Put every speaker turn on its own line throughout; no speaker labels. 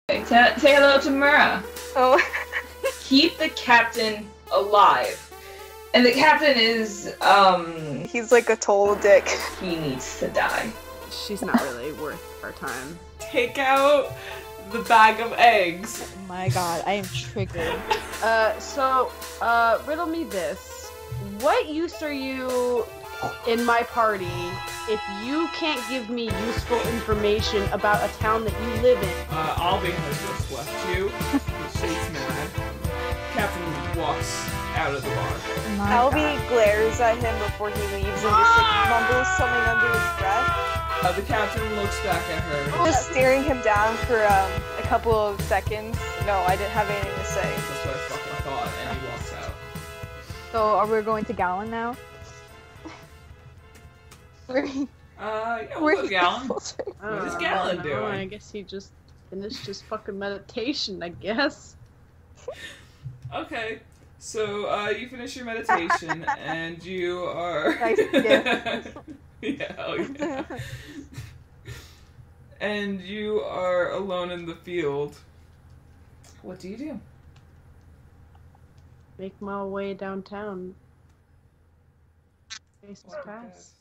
Say hello to Mura.
Oh.
Keep the captain alive. And the captain is,
He's like a total dick.
he needs to die.
She's not really worth our time.
Take out the bag of eggs.
Oh my god, I am triggered.
Riddle me this. What use are you in my party if you can't give me useful information about a town that you live in?
Albie has just left you. She's mad. Captain walks out of the bar.
Albie glares at him before he leaves and just like mumbles something under his breath.
The captain looks back at her.
Just staring him down for a couple of seconds. No, I didn't have anything to say.
That's what I fucking thought, and he walks out.
So, are we going to Gallon now?
Yeah, we'll go Gallon. What is Gallon doing?
I guess he just finished his fucking meditation, I guess.
Okay, so you finish your meditation, and you are...
Nice gift.
Yeah, oh yeah. And you are alone in the field. What do you do?
Make my way downtown. Faces past.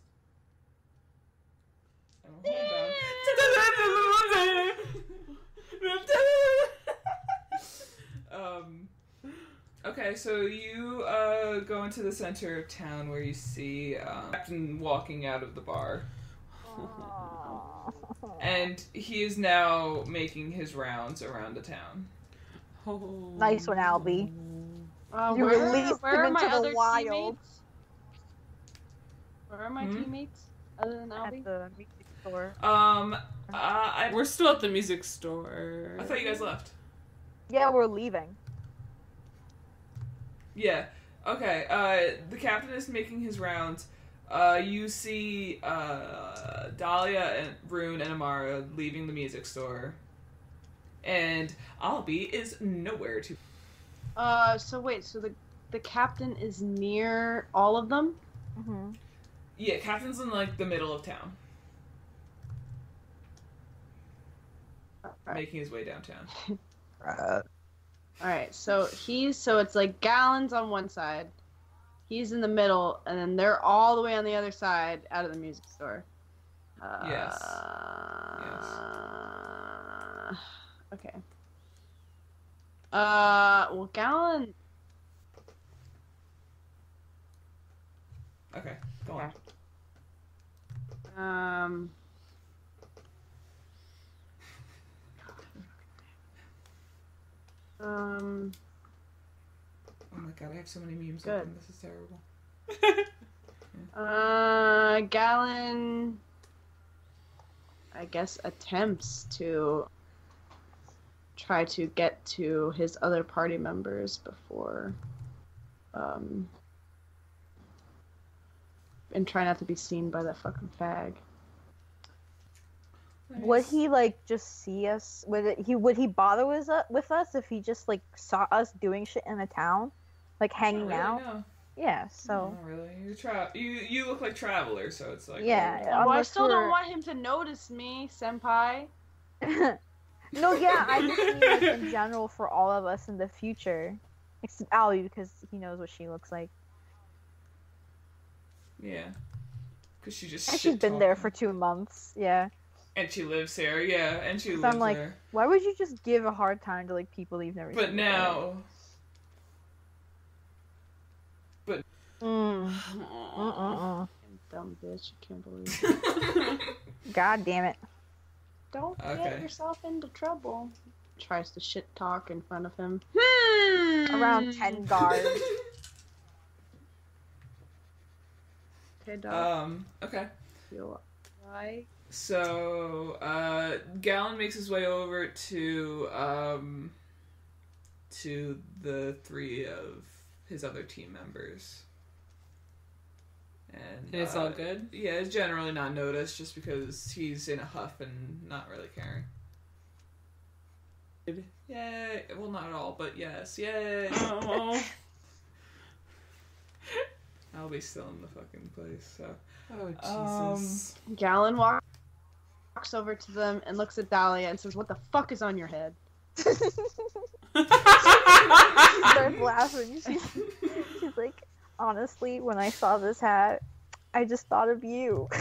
Okay, so you go into the center of town where you see Captain walking out of the bar. And he is now making his rounds around the town.
Nice one, Albie. You
Where
released
are
him
my
into the
other
wild.
teammates? Where are my teammates other than Albie?
At the music store.
We're
We're still at the music store.
I thought you guys left.
Yeah, we're leaving.
Yeah. Okay. The captain is making his rounds. You see Dahlia and Rune and Amara leaving the music store, and Albie is nowhere to.
So wait, so the captain is near all of them?
Mm-hmm.
Yeah, captain's in like the middle of town, making his way downtown.
Alright, so it's like Gallons on one side, he's in the middle, and then they're all the way on the other side out of the music store.
Yes.
Okay. Well, Gallon...
Okay, go on. Oh my god, I have so many memes
Good.
open. This is terrible.
Gallon, I guess, attempts to try to get to his other party members before, and try not to be seen by that fucking fag.
Nice.
Would he like just see us? Would he bother with us if he just like saw us doing shit in the town, like hanging out?
No.
Yeah. So.
Not really. You look like travelers, so it's like.
Yeah.
Well, I still don't want him to notice me, senpai.
No, yeah, I just mean like in general for all of us in the future, except Albie because he knows what she looks like.
Yeah. Because she just.
And she's been there for 2 months. Yeah.
And she lives here, yeah, and she lives
I'm like,
there.
why would you just give a hard time to like people you've never seen?
But now. But.
Dumb bitch, I can't believe it.
God damn it.
Don't
Okay.
get yourself into trouble. Tries to shit talk in front of him.
Around 10 guards.
Okay, dog.
Okay.
Feel right.
So, Gallon makes his way over to the 3 of his other team members. And
it's all good?
Yeah, it's generally not noticed just because he's in a huff and not really caring. Yay! Well, not at all, but yes. Yay!
Oh.
I'll be still in the fucking place, so.
Oh, Jesus.
Gallon walks over to them and looks at Dahlia and says, "What the fuck is on your head?"
starts laughing. She's like, honestly, when I saw this hat, I just thought of you.
And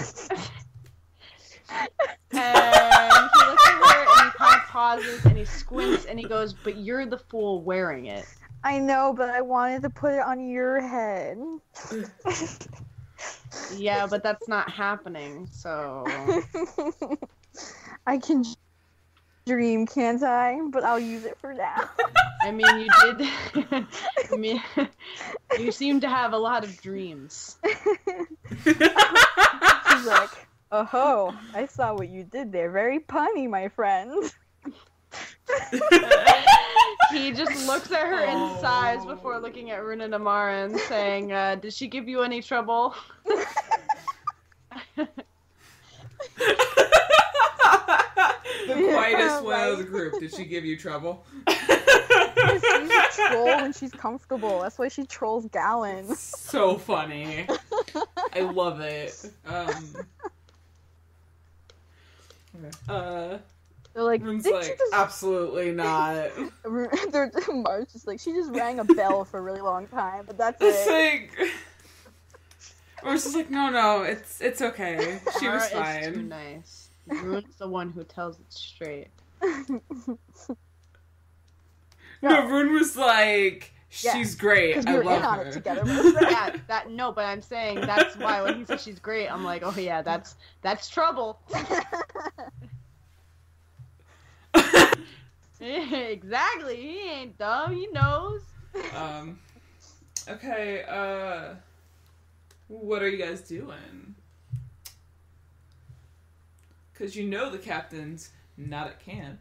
he looks at her and he kind of pauses and he squints and he goes, "But you're the fool wearing it."
I know, but I wanted to put it on your head.
Yeah, but that's not happening, so...
I can dream, can't I? But I'll use it for now.
I mean, you did... I mean, you seem to have a lot of dreams.
She's like, oh, I saw what you did there. Very punny, my friend.
He just looks at her and sighs before looking at Rune and Amara and saying, did she give you any trouble?
The quietest one of the group. Did she give you trouble?
She's a troll when she's comfortable. That's why she trolls Gallon.
So funny. I love it.
They're like,
Rune's
did
like,
she just...
absolutely not.
Marge just like, she just rang a bell for a really long time, but that's
It's
it.
like... Rune's just like, no, it's okay. She was
Amara is too
fine.
nice. Rune's the one who tells it straight.
No, Rune was like,
Yeah,
she's great.
Because
I
we were
love
in on
her.
it together.
Yeah, no, but I'm saying that's why when he says she's great, I'm like, oh yeah, that's trouble. Exactly. He ain't dumb. He knows.
Okay, what are you guys doing? Because you know the captain's not at camp,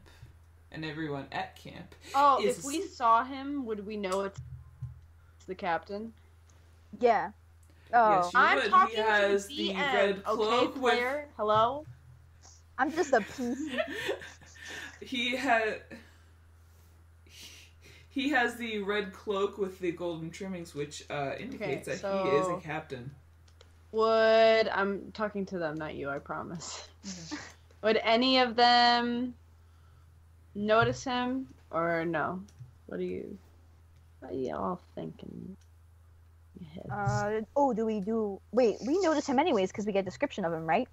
and everyone at camp.
Oh,
is...
if we saw him, would we know it's the captain?
Yeah. Oh.
Yes, you
I'm
would.
talking
He has
to
the
DM.
red cloak
Okay,
with...
player. Hello.
I'm just a piece.
He has the red cloak with the golden trimmings, which indicates that he is a captain.
I'm talking to them, not you, I promise.
Okay.
Would any of them notice him or no? What are you all thinking?
Wait, we notice him anyways because we get a description of him, right?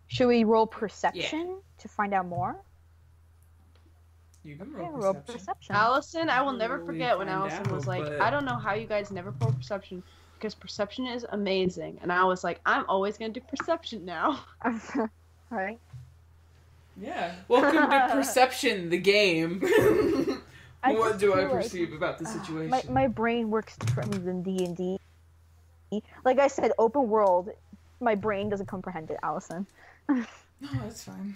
Should we roll perception to find out more?
You can
Yeah,
roll perception.
perception.
Allison, I will never
Really
forget when
find
Allison was
out,
like,
but-
I don't know how you guys never pull perception because perception is amazing. And I was like, I'm always going to do perception now.
Alright.
Yeah.
Welcome to Perception, the game.
What do I
feel like-
perceive about the situation?
My brain works differently than D&D. Like I said, open world, my brain doesn't comprehend it, Allison.
No, that's fine.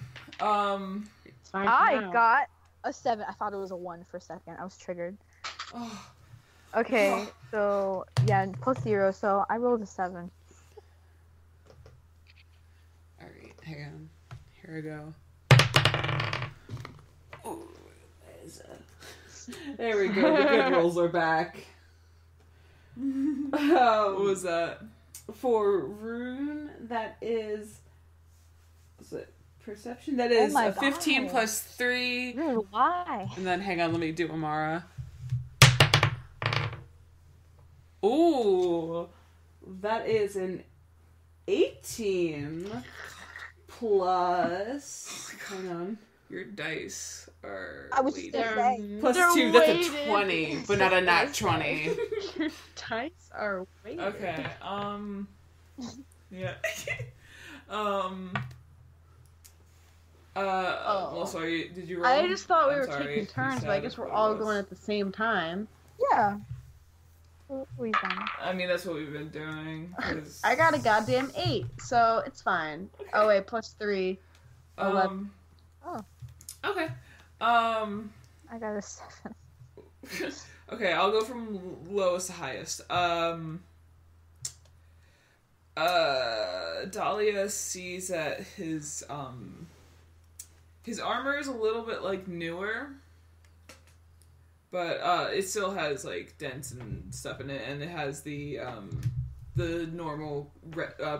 It's fine.
I got a 7. I thought it was a 1 for a second. I was triggered.
Oh,
Okay, so, yeah, +0, so I rolled a 7.
Alright, hang on. Here I go. Ooh,
there we go. The good rolls are back. What was that?
For Rune, that is it perception? That
Oh
is
my
a 15
God.
plus 3.
Dude, why?
And then, hang on, let me do Amara. Ooh, that is an 18 plus. Hang on.
Your dice are.
I was just
weighted.
gonna say.
Plus
They're
2, that's
weighted.
a 20, but not a nat 20.
Your dice are weighted.
Okay. Yeah. Well, sorry. Did you roll?
I just thought we
I'm
were
sorry,
taking
you
turns, but I
said
guess we're
what it
all
was.
going at the same time.
Yeah. We've done.
I mean, that's what we've been doing. 'Cause,
I got a goddamn 8, so it's fine. Oh wait, +3. 11.
Okay.
I got a 7.
Okay, I'll go from lowest to highest. Dahlia sees that his armor is a little bit like newer, but it still has like dents and stuff in it, and it has the normal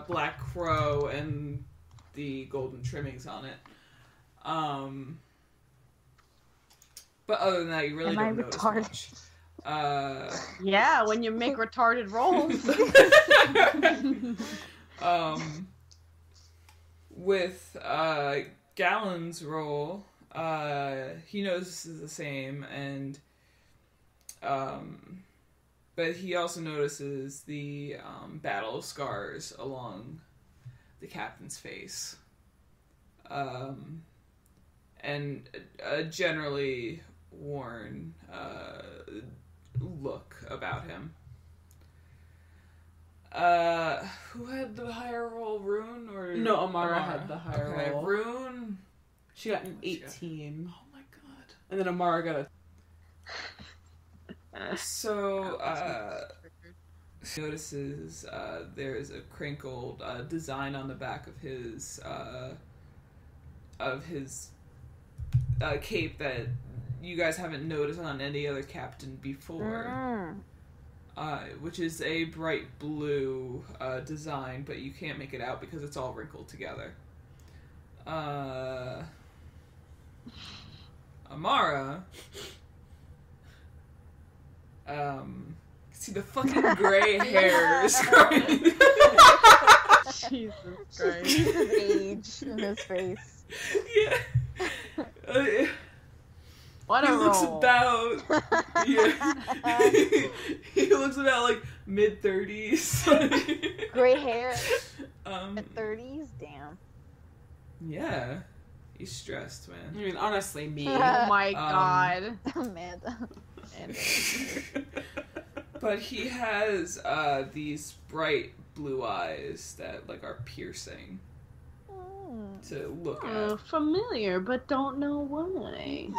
black crow and the golden trimmings on it. But other than that, you really
Am I
don't notice
retarded?
much.
Yeah, when you make retarded rolls.
With Gallon's roll, he notices the same, and but he also notices the battle scars along the captain's face, and a generally worn look about him. Who had the higher roll, Rune or
No, Amara had the higher roll.
Rune.
She got an 18.
Oh my god.
And then Amara got a...
So, he notices there's a crinkled design on the back of his cape that you guys haven't noticed on any other captain before. Which is a bright blue design, but you can't make it out because it's all wrinkled together. Amara, see the fucking gray hairs growing.
Jesus Christ.
Age in his face.
Yeah.
What a
He looks
roll.
about, yeah. He looks about like mid-30s.
Gray hair
Um,
at 30s? Damn.
yeah, he's stressed,
I
man.
mean, honestly, me.
Oh my god.
Amanda.
And
But he has these bright blue eyes that like are piercing to look
oh,
at.
familiar, but don't know why.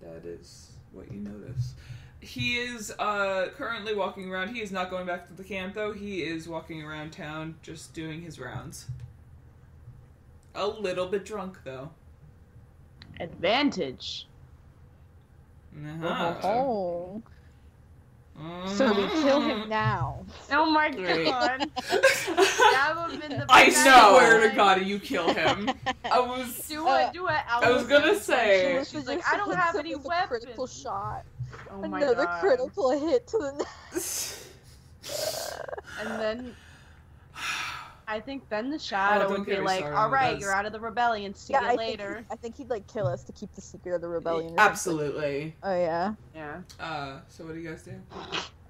That is what you notice. He is currently walking around. He is not going back to the camp, though. He is walking around town, just doing his rounds. A little bit drunk, though.
Advantage.
Uh-huh.
Oh. So we kill him now.
Oh my
Great.
god. Stab him in the
I
back.
swear to God, you kill him.
I was...
Do it, do it.
I was gonna say...
She's like, I don't have any weapons.
Critical shot.
Oh my
Another
god.
critical hit to the neck.
And then I think then the shadow
don't
would
get
be
me
like,
started
all
on
right,
this.
you're out of the rebellion. See you later.
I think he'd like kill us to keep the secret of the rebellion.
Absolutely.
Oh yeah.
Yeah.
So what do you guys do?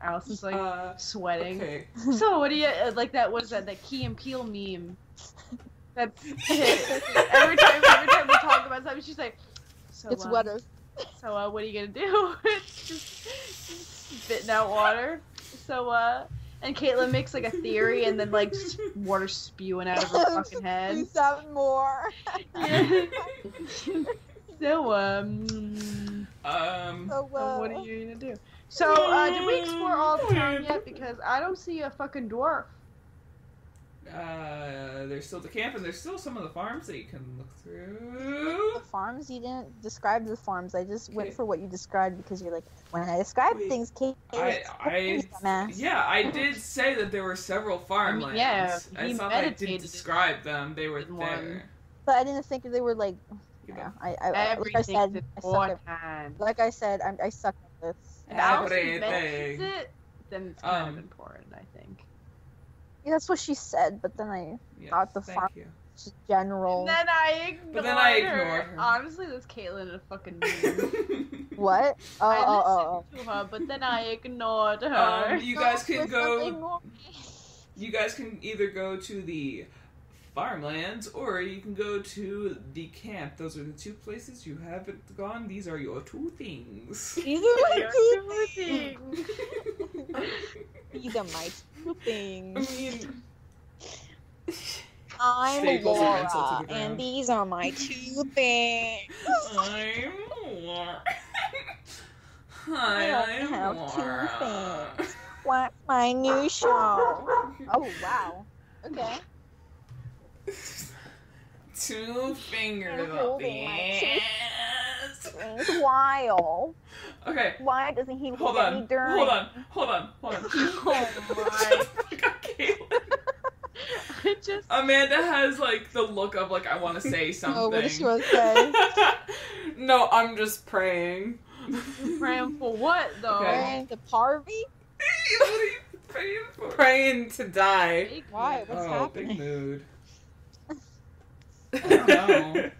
Allison's like sweating.
Okay.
So what do you like? That was that Key and Peele meme. That's every time we talk about something, she's like, so
It's wetter.
So what are you gonna do? It's just spitting out water. So and Caitlin makes like a theory, and then like just water spewing out of her fucking head.
Please have more.
Yeah. So
So
what are you gonna do? So did we explore all the town yet? Because I don't see a fucking dwarf.
There's still the camp, and there's still some of the farms that you can look through.
The farms? You didn't describe the farms. I just went
Okay.
for what you described because you're like, when I describe
Wait,
things, Kate.
Yeah, I did say that there were several farmlands.
yeah,
It's
he
not that I
meditated
didn't describe them; they were
in
there.
one.
But I didn't think they were like.
You
Yeah,
know.
like I
Everything's
said, I suck at.
important.
Like I said, I suck at this.
If Allison
Everything.
mentions it, then it's kind of important, I think.
Yeah, that's what she said, but then I
Yes,
thought the
thank
farm
you.
was just general.
And then I ignored,
But then I
her.
ignored her.
Honestly, that's Caitlin in a fucking meme.
What? Oh,
I listened to her, but then I ignored her.
You guys can
Please
go.
don't ignore me.
You guys can either go to the farmlands or you can go to the camp. Those are the two places you haven't gone. These are your two things.
These are my
You're
two
things.
These are my two things.
I mean,
I'm
Staples and pencil to
Laura,
the ground.
and these are my two things.
I'm Laura.
I
Hi,
don't have
I'm
two
Laura.
things. What's my new show? Oh wow. Okay.
Two fingers
I'm
up
holding
the
my two
ass.
things. While.
Okay.
Why doesn't he
Hold
get
on.
me during?
Hold on.
Oh my.
I got Caitlin.
I
Amanda has like the look of like I want to say something.
Oh, what does she want to say?
No, I'm just praying.
You're praying for what, though?
Okay.
Praying to Parvy?
What are you praying for?
Praying to die.
Why? What's
Big
happening?
mood.
I don't know.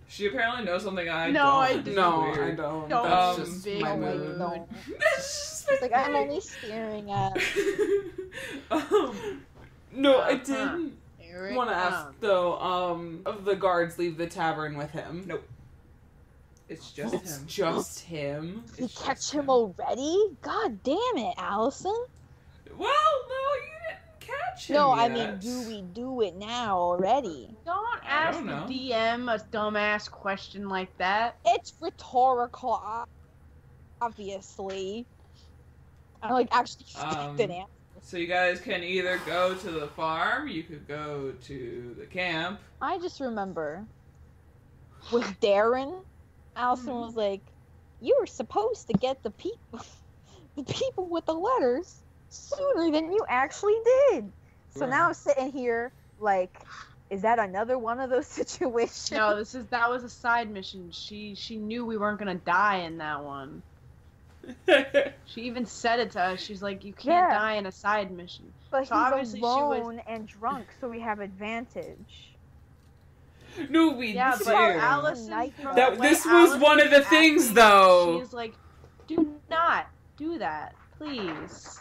She apparently knows something I
No,
don't.
I
This is
No, I
weird.
don't.
Don't
That's
be
just
big
my
mood.
mood.
No.
It's
It's like, I'm only staring at.
No, I
Uh-huh.
didn't
Here it
want to
comes.
ask though. Of the guards leave the tavern with him?
Nope. It's just
It's
him.
just him.
You
It's
catch
just
him already? God damn it, Allison.
Well, no, you didn't catch him
No, I
yet.
mean, do we do it now already?
Don't
I
ask
don't know.
the DM a dumbass question like that.
It's rhetorical, obviously. I like actually an answer.
So you guys can either go to the farm, you could go to the camp.
I just remember with Darren, Allison was like, "You were supposed to get the people with the letters sooner than you actually did." So now I'm sitting here like, is that another one of those situations?
No, that was a side mission. She knew we weren't gonna die in that one. She even said it to us. She's like, "You can't
Yeah.
die in a side mission."
But
So obviously
he's
she was-
alone and drunk, so we have advantage.
No, we
Yeah,
do.
but
Allison-
Allison, from
That-
the way
this was
Allison
one of the
was
things,
acting,
though.
She's like, "Do not do that, please."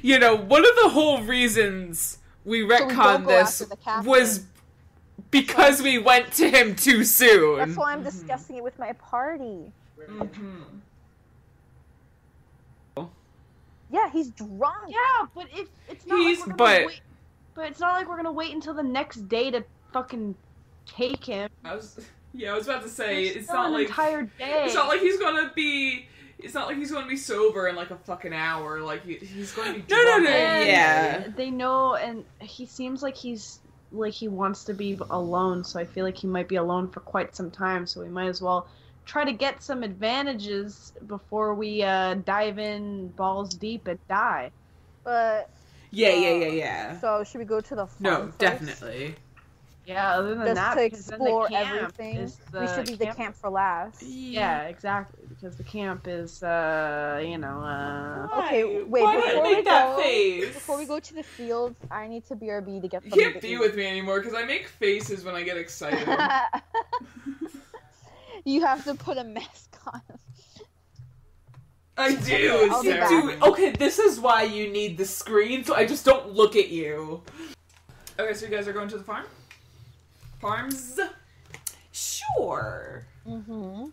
You know, one of the whole reasons we
So we don't
retconned
go
this
after the captain.
was because we went to him too soon.
That's why I'm discussing it with my party.
Mm-hmm.
Yeah, he's drunk.
Yeah, but if it's not
He's-
like we're
but-
gonna wait, but it's not like we're gonna wait until the next day to fucking take him.
I was about to say
There's
it's
still
not
an
like
entire day.
it's not like he's gonna be. It's not like he's gonna be sober in like a fucking hour. Like he's going to be.
No,
drunk.
And
yeah.
they know, and he seems like he wants to be alone. So I feel like he might be alone for quite some time. So we might as well try to get some advantages before we dive in balls deep and die.
But
Yeah.
so should we go to the farm
No,
first?
definitely.
Yeah, other than
Just
that,
to
because then the
explore
camp
everything.
is
We should leave the camp for last.
Yeah, exactly. Because the camp is,
Okay, wait,
Why did
before
I
we
make that
go-
face?
Before we go to the fields, I need to BRB to get
You
something
can't
to
be
eat.
with me anymore because I make faces when I get excited.
You have to put a mask on.
I do.
I'll be
Sarah.
back.
Dude, okay, this is why you need the screen, so I just don't look at you.
Okay, so you guys are going to the farm? Farms?
Sure.
Mm-hmm.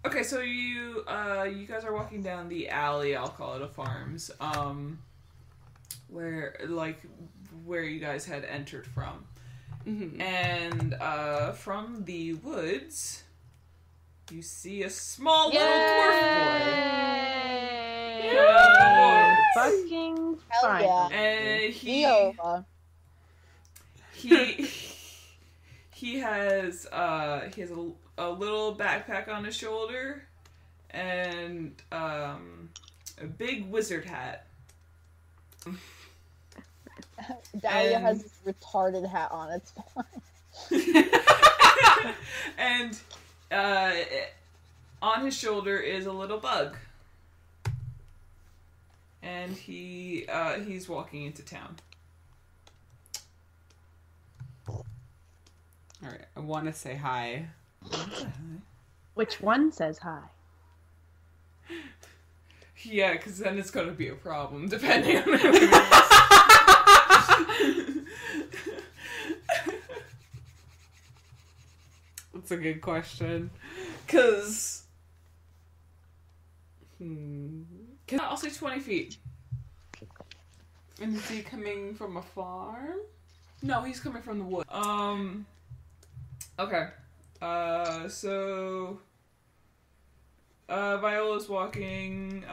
Okay, so you guys are walking down the alley, I'll call it a farms, where you guys had entered from.
Mm-hmm.
And from the woods you see a small little dwarf
Yay!
boy.
Fucking
Hell
fine.
yeah.
And
Nova.
he has a little backpack on his shoulder and a big wizard hat.
Dahlia
And-
has this retarded hat on. It's fine.
And on his shoulder is a little bug. And he's walking into town.
Alright, I want to say hi.
Which one says hi?
Yeah, because then it's going to be a problem, depending on who it is.
That's a good question. Because...
I'll say 20 feet.
And is he coming from a farm?
No, he's coming from the wood. Okay. So... Viola's walking,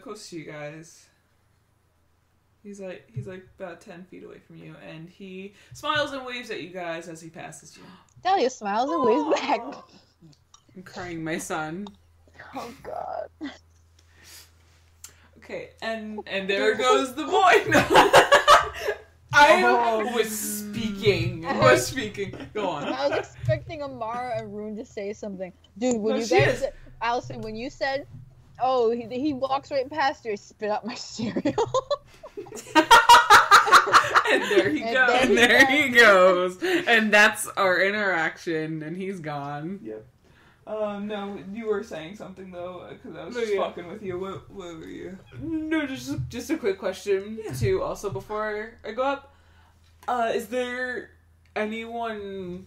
close to you guys. He's like about 10 feet away from you, and he smiles and waves at you guys as he passes you.
Dahlia smiles and waves back.
I'm crying, my son.
Oh god.
Okay,
And there goes the boy. No. I was speaking. Go on.
I was expecting Amara and Rune to say something. Dude, when
No,
you
she
guys
is.
said, Allison, when you said, oh, he walks right past you, I spit out my cereal.
And there he
And
goes.
then-
And there he goes. And that's our interaction, and he's gone.
Yep. No, you were saying something though, because I was just fucking with you. What were you?
No, just a quick question, too, also before I go up. Is there anyone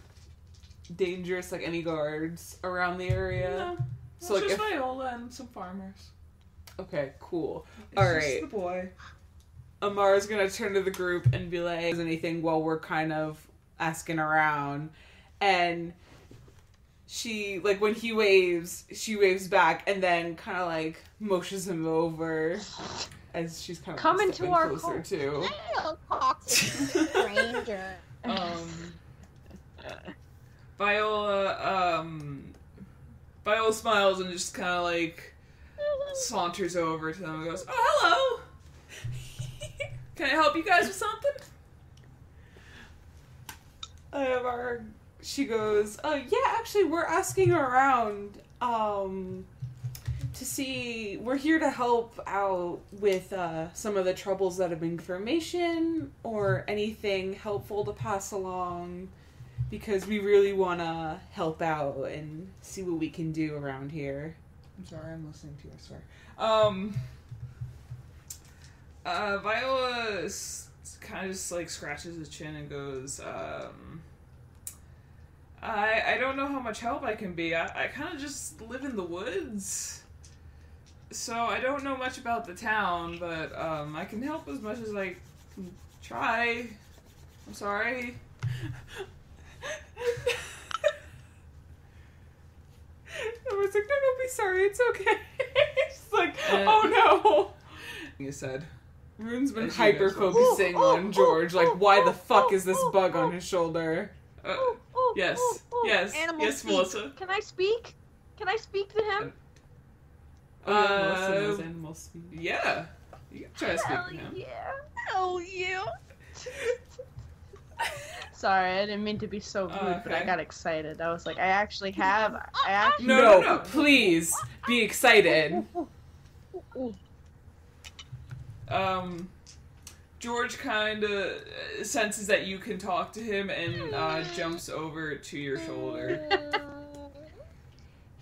dangerous, like any guards around the area?
No.
So,
It's
like,
just
if...
Viola and some farmers.
Okay, cool.
It's
Alright.
just the boy.
Amara's gonna turn to the group and be like, is anything while we're kind of asking around. And she, like, when he waves, she waves back and then kind of, like, motions him over as she's kind of
Come into
stepping
our
closer,
cult.
too.
I don't talk to a stranger.
Viola smiles and just kind of, like, saunters over to them and goes, oh, hello! Can I help you guys with something?
She goes, yeah, actually, we're asking around, to see, we're here to help out with, some of the troubles that have been information or anything helpful to pass along, because we really want to help out and see what we can do around here.
I'm sorry, I'm listening to you, I swear. Viola kind of just, like, scratches his chin and goes, I don't know how much help I can be. I kind of just live in the woods. So I don't know much about the town, but, I can help as much as I can try. I'm sorry.
I was like, no, don't be sorry, it's okay. She's like,
Uh,
oh no.
You said.
Rune's been
As you guys
hyper
go.
focusing on George, like, why the fuck is this bug on his shoulder?
Yes. Yes.
Animal
Yes,
speak.
Melissa.
Can I speak? Can I speak to him?
Oh, yeah, Melissa knows animal speak.
Yeah. You can try to speak to him.
yeah.
Hell yeah.
Sorry, I didn't mean to be so rude, but I
okay.
got excited. I was like, I actually have. I actually.
No, please, be excited.
George kind of senses that you can talk to him and jumps over to your shoulder.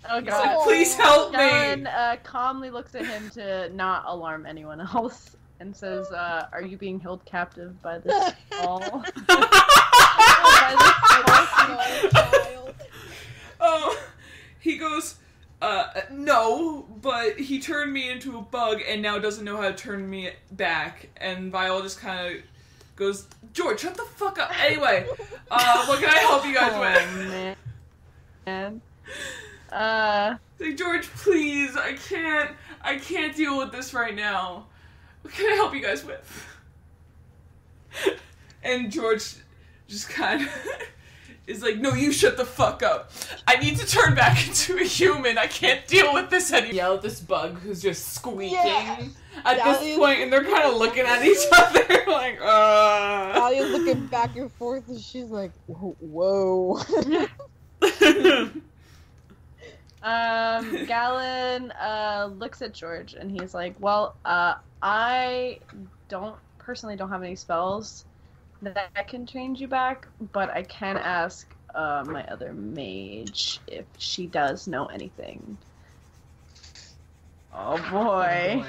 Oh
He's like,
god.
please help me!
Galen calmly looks at him to not alarm anyone else and says, "Are you being held captive by this ball?"
He goes, no, but he turned me into a bug and now doesn't know how to turn me back. And Viola just kind of goes, George, shut the fuck up. Anyway, what can I help you guys with?
Man.
Like, George, please, I can't deal with this right now. What can I help you guys with? And George just kind of is like, no, you shut the fuck up. I need to turn back into a human. I can't deal with this anymore. Yell at this bug who's just squeaking at this point, and they're kind of looking at each other like,
Dahlia's looking back and forth, and she's like, whoa.
Galen looks at George and he's like, well, I personally don't have any spells that can change you back, but I can ask my other mage if she does know anything. Oh boy.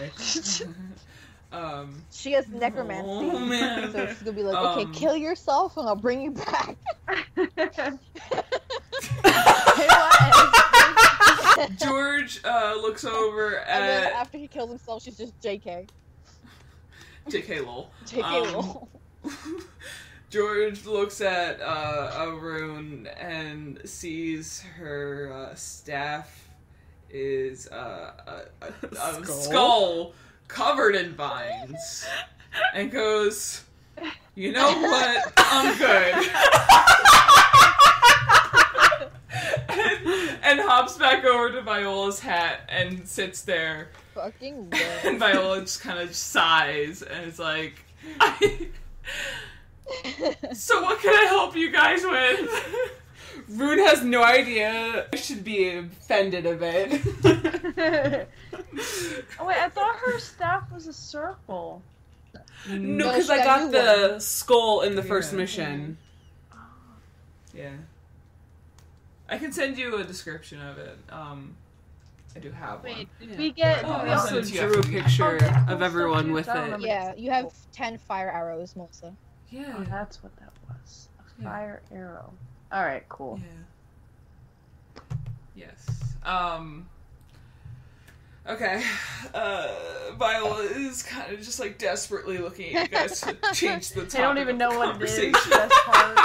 She has necromancy.
Oh, man.
So she's gonna be like, okay, kill yourself and I'll bring you back.
George looks over
And then
at
after he kills himself, she's just JK.
JK lol.
JK lol.
George looks at Arun and sees her staff is a skull covered in vines, and goes, you know what? I'm good. and hops back over to Viola's hat and sits there.
Fucking
And Viola just kind of sighs and is like, So what can I help you guys with?
Rune has no idea. I should be offended of it.
Oh wait, I thought her staff was a circle.
No,
No,
because
she
I
got
got
new
the skull in the first
Yeah.
mission.
Yeah. I can send you a description of it. I do have one.
Wait, did
Yeah.
we get?
Oh,
Did we
I'll
also
send it to you
drew a
after the-
picture
Okay, cool
of everyone
stuff,
with
dude. I don't
it.
remember.
Yeah, you have 10 fire arrows, Melissa.
Yeah.
Oh, that's what that was. A
Yeah.
fire arrow. All right, cool.
Yeah. Yes. Okay. Viola is kind of just like desperately looking at you guys to change the topic.
They don't even
of
know
the
what it is.
conversation.
That's hard.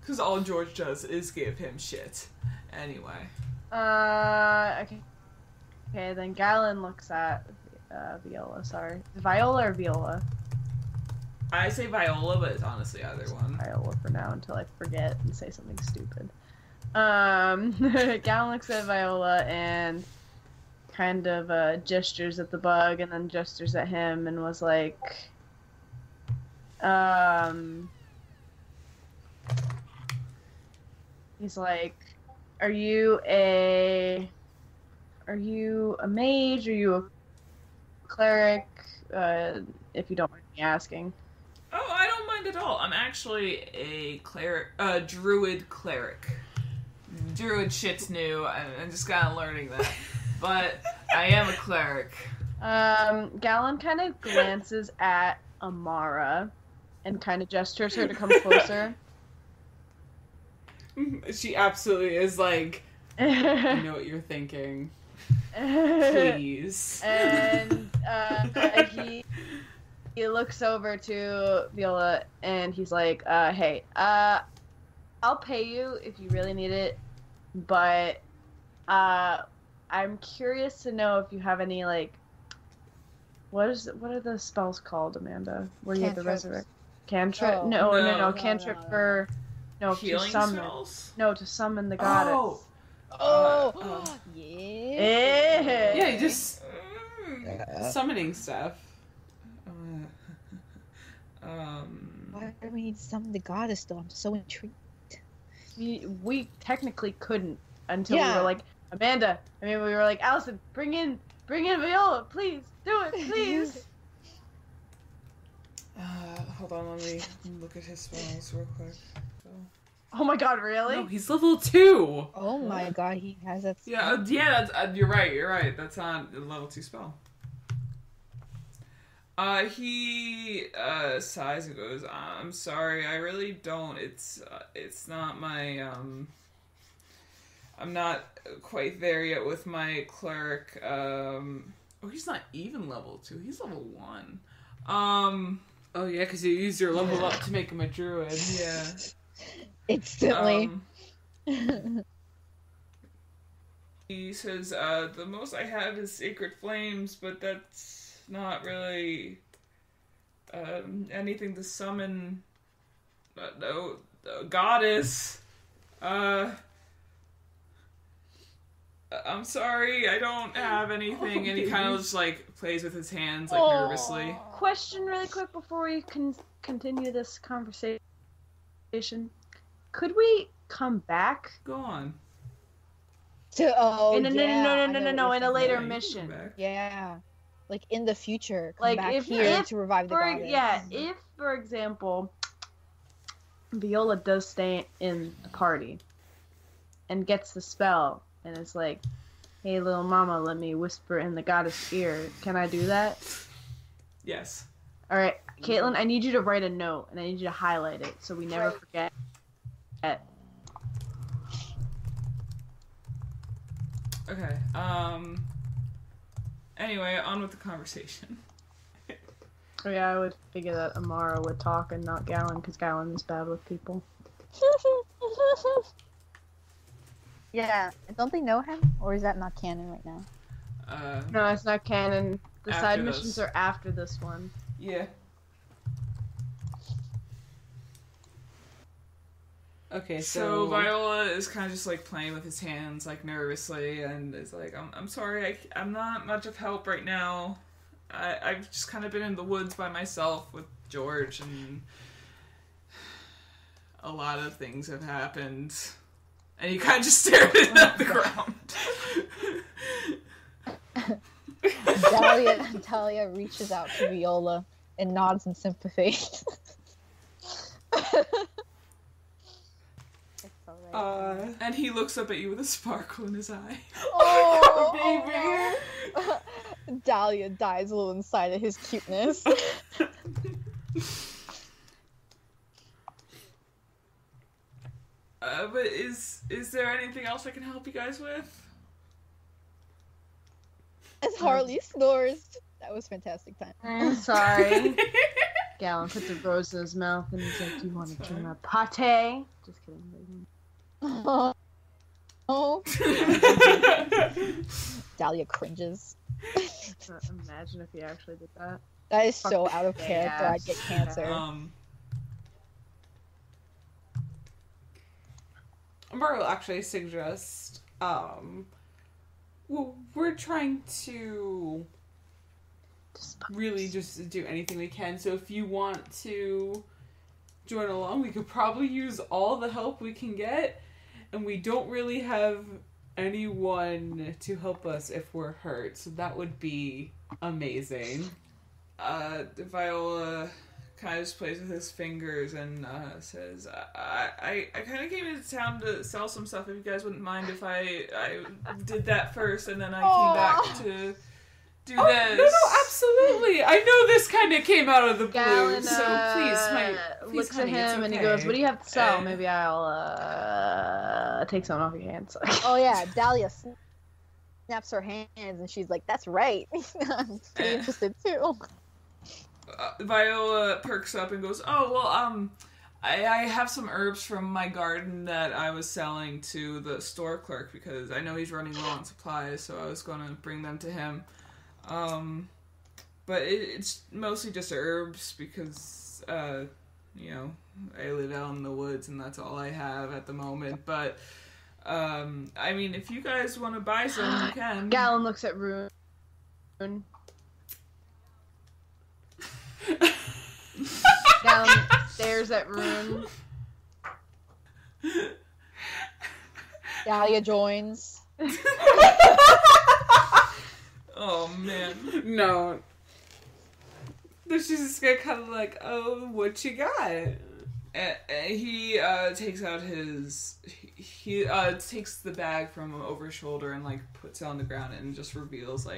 Because all George does is give him shit. Anyway.
Okay. Okay, then Galen looks at Viola. Sorry, Viola or Viola?
I say Viola, but it's honestly either one.
Viola for now until I forget and say something stupid. Galen looks at Viola and kind of gestures at the bug and then gestures at him and was like, he's like, are you a mage? Are you a cleric? If you don't mind me asking.
Oh, I don't mind at all. I'm actually a druid cleric. Druid shit's new. I'm just kind of learning that. But I am a cleric.
Galen kind of glances at Amara and kind of gestures her to come closer.
She absolutely is like, I know what you're thinking. Please.
And he looks over to Viola and he's like, hey, I'll pay you if you really need it, but I'm curious to know if you have any, like, what are the spells called, Amanda? Where you have to
Cantrips.
resurrect? Cantrip?
Oh.
No,
No.
cantrip
No.
for to
Healing
summon.
spells?
No, to summon the goddess.
Oh!
Oh, yeah.
Yeah, you just
Mm.
summoning stuff.
Why do we need to summon the goddess, though? I'm so intrigued.
We technically couldn't until we
Yeah.
were like, Amanda. I mean, we were like, Allison, bring in Viola, please, do it, please.
Hold on, let me look at his spells real quick.
Oh my god, really?
No, he's level 2.
Oh my god, he has that.
Yeah, yeah, that's, you're right. That's not a level 2 spell. He sighs and goes, I'm sorry, I really don't. It's not my, I'm not quite there yet with my cleric. Oh, he's not even level 2. He's level 1.
Oh yeah, because you use your level up to make him a druid.
Yeah.
Instantly.
He says, the most I have is Sacred Flames, but that's not really anything to summon no goddess. I'm sorry, I don't have anything. And he kind of just like plays with his hands like nervously.
Question really quick before we can continue this conversation. Could we come back?
Go on.
No,
No, in a later
Yeah, you can
mission.
go back.
Yeah. Like in the future, come
Like,
back
if-
here
if-
to revive the goddess.
If, for example, Viola does stay in the party and gets the spell and it's like, hey, little mama, let me whisper in the goddess' ear. Can I do that?
Yes.
All right, Caitlin, I need you to write a note and I need you to highlight it so we never forget.
Okay. Anyway, on with the conversation.
Oh yeah, I would figure that Amara would talk and not Galen because Galen is bad with people.
Yeah. Don't they know him? Or is that not canon right now?
No, it's not canon. The
After
side
this.
missions are after this one.
Yeah.
Okay,
So Viola is kind of just like playing with his hands like nervously and is like, I'm sorry, I'm not much of help right now. I've just kind of been in the woods by myself with George, and a lot of things have happened. And he kind of just stared at the ground.
Dahlia reaches out to Viola and nods in sympathy.
And he looks up at you with a sparkle in his eye.
Oh, baby! Dahlia dies a little inside of his cuteness.
But is there anything else I can help you guys with?
As Harley snores. That was fantastic time.
I'm sorry. Gallon puts a rose in his mouth and he's like, "Do you want to drink a pate?" Just kidding.
Oh. Dahlia cringes.
Imagine if he actually did that.
That is so out of character.
Yeah.
I'd get cancer.
Amara will actually suggest, well, we're trying to really just do anything we can, so if you want to join along, we could probably use all the help we can get, and we don't really have anyone to help us if we're hurt, so that would be amazing.
Viola kind of just plays with his fingers and says, I kind of came into town to sell some stuff. If you guys wouldn't mind if I did that first and then I came back to do this.
No, absolutely. I know this kind of came out of the blue,
Gallon,
so please
looks
honey,
at him
it's
and he
okay.
goes, "What do you have to sell? Maybe I'll take some off your hands."
Oh yeah, Dahlia snaps her hands and she's like, "That's right." I'm pretty interested too.
Viola perks up and goes, "Oh, well, I have some herbs from my garden that I was selling to the store clerk because I know he's running low on supplies, so I was going to bring them to him. But it's mostly just herbs because, you know, I live out in the woods and that's all I have at the moment. But, I mean, if you guys want to buy some, you can."
Gallon looks at Rune. Gallon stares at Rune.
Dahlia joins.
Oh, man.
No. She's just gonna kind of like, "Oh, what you got?"
He takes out his... He takes the bag from over his shoulder and, like, puts it on the ground and just reveals,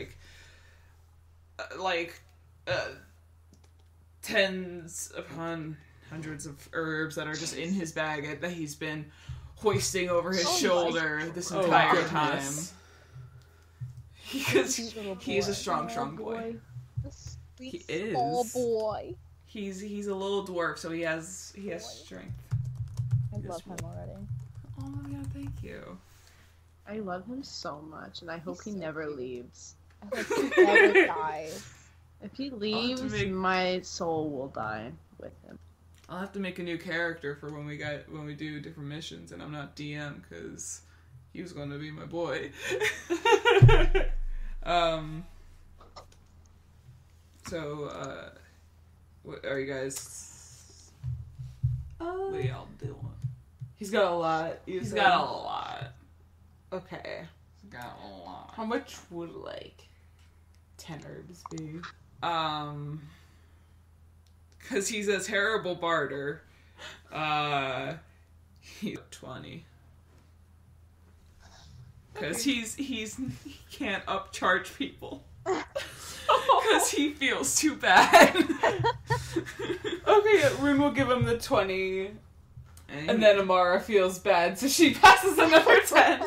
tens upon hundreds of herbs that are just in his bag that he's been hoisting over his shoulder this entire time. Because he's a strong boy. He is.
Small boy.
He's a little dwarf, so he has strength.
I love him already.
Oh yeah, thank you.
I love him so much, and I hope he never leaves.
I hope he never dies.
If he leaves, my soul will die with him.
I'll have to make a new character for when we do different missions, and I'm not DM because he was going to be my boy. So, what are you guys? What are y'all doing?
He's got a lot.
He's got a lot.
Okay.
He's got a lot.
How much would, 10 herbs be?
Because he's a terrible barter. He's 20. Because he can't upcharge people. Because he feels too bad.
Okay, Rune will give him the 20. And then Amara feels bad, so she passes another 10.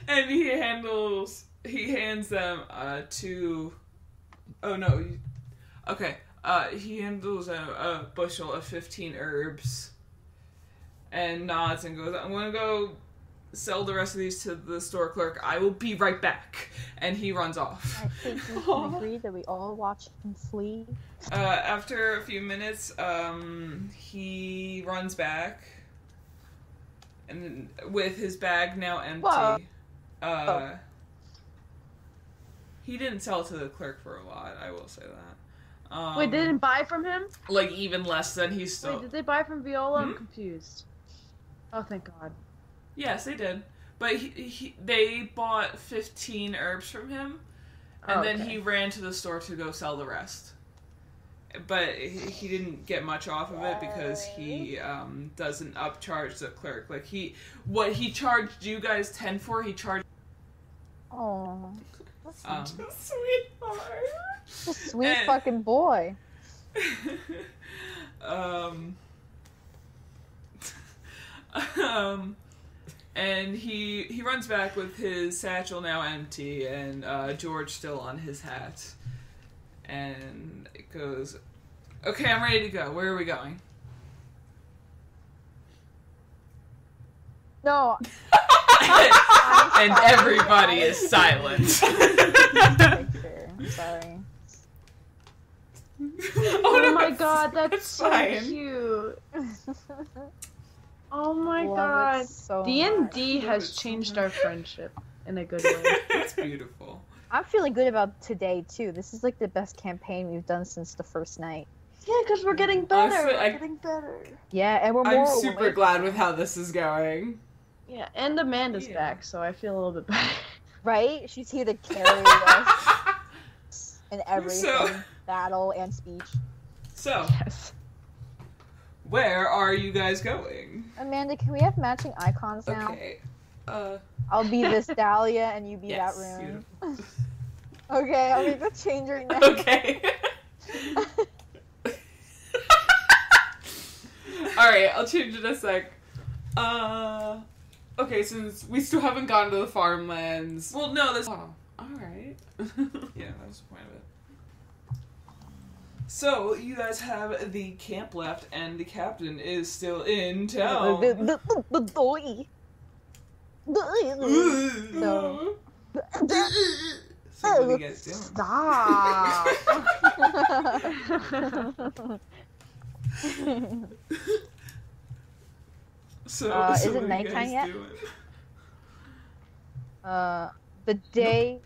And he hands them to... Oh no. Okay. He handles a bushel of 15 herbs. And nods and goes, "I'm gonna go sell the rest of these to the store clerk. I will be right back." And he runs off.
I think we can agree that we all watch him flee.
After a few minutes, he runs back, and with his bag now empty. He didn't sell it to the clerk for a lot, I will say that.
Wait, they didn't buy from him?
Like, even less than he still...
Wait, did they buy from Viola? I'm confused. Oh, thank God.
Yes, they did. But they bought 15 herbs from him, and then he ran to the store to go sell the rest. But he didn't get much off of it because he doesn't upcharge the clerk. Like, what he charged you guys 10 for, he charged...
Oh,
sweetheart.
a sweet fucking boy.
And he runs back with his satchel now empty and George still on his hat. And it goes, okay, I'm ready to go. Where are we going?
No.
And everybody is silent.
I'm sorry.
Oh my God, that's so
fine.
cute. Oh my
Love
God.
it so
D&D
much.
has changed our friendship in a good way.
It's beautiful.
I'm feeling good about today too. This is like the best campaign we've done since the first night.
Yeah, because we're getting better.
Honestly,
We're getting better.
Yeah, and we're
I'm
more.
super glad with how this is going.
Yeah, and Amanda's back, so I feel a little bit better.
Right? She's here to carry us in everything, battle and speech.
So,
Yes.
where are you guys going?
Amanda, can we have matching icons now?
Okay.
I'll be this Dahlia and you be
Yes,
that room.
beautiful.
Okay, I'll make the change right now.
Okay.
Alright, I'll change it in a sec. Okay, since we still haven't gone to the farmlands.
Well, no, this...
Oh, alright.
Yeah, that was the point of it. So, you guys have the camp left, and the captain is still in town.
The doy. No.
So, what are you guys doing?
Stop.
So,
Is
what
it
are
nighttime
you guys
yet?
doing?
The day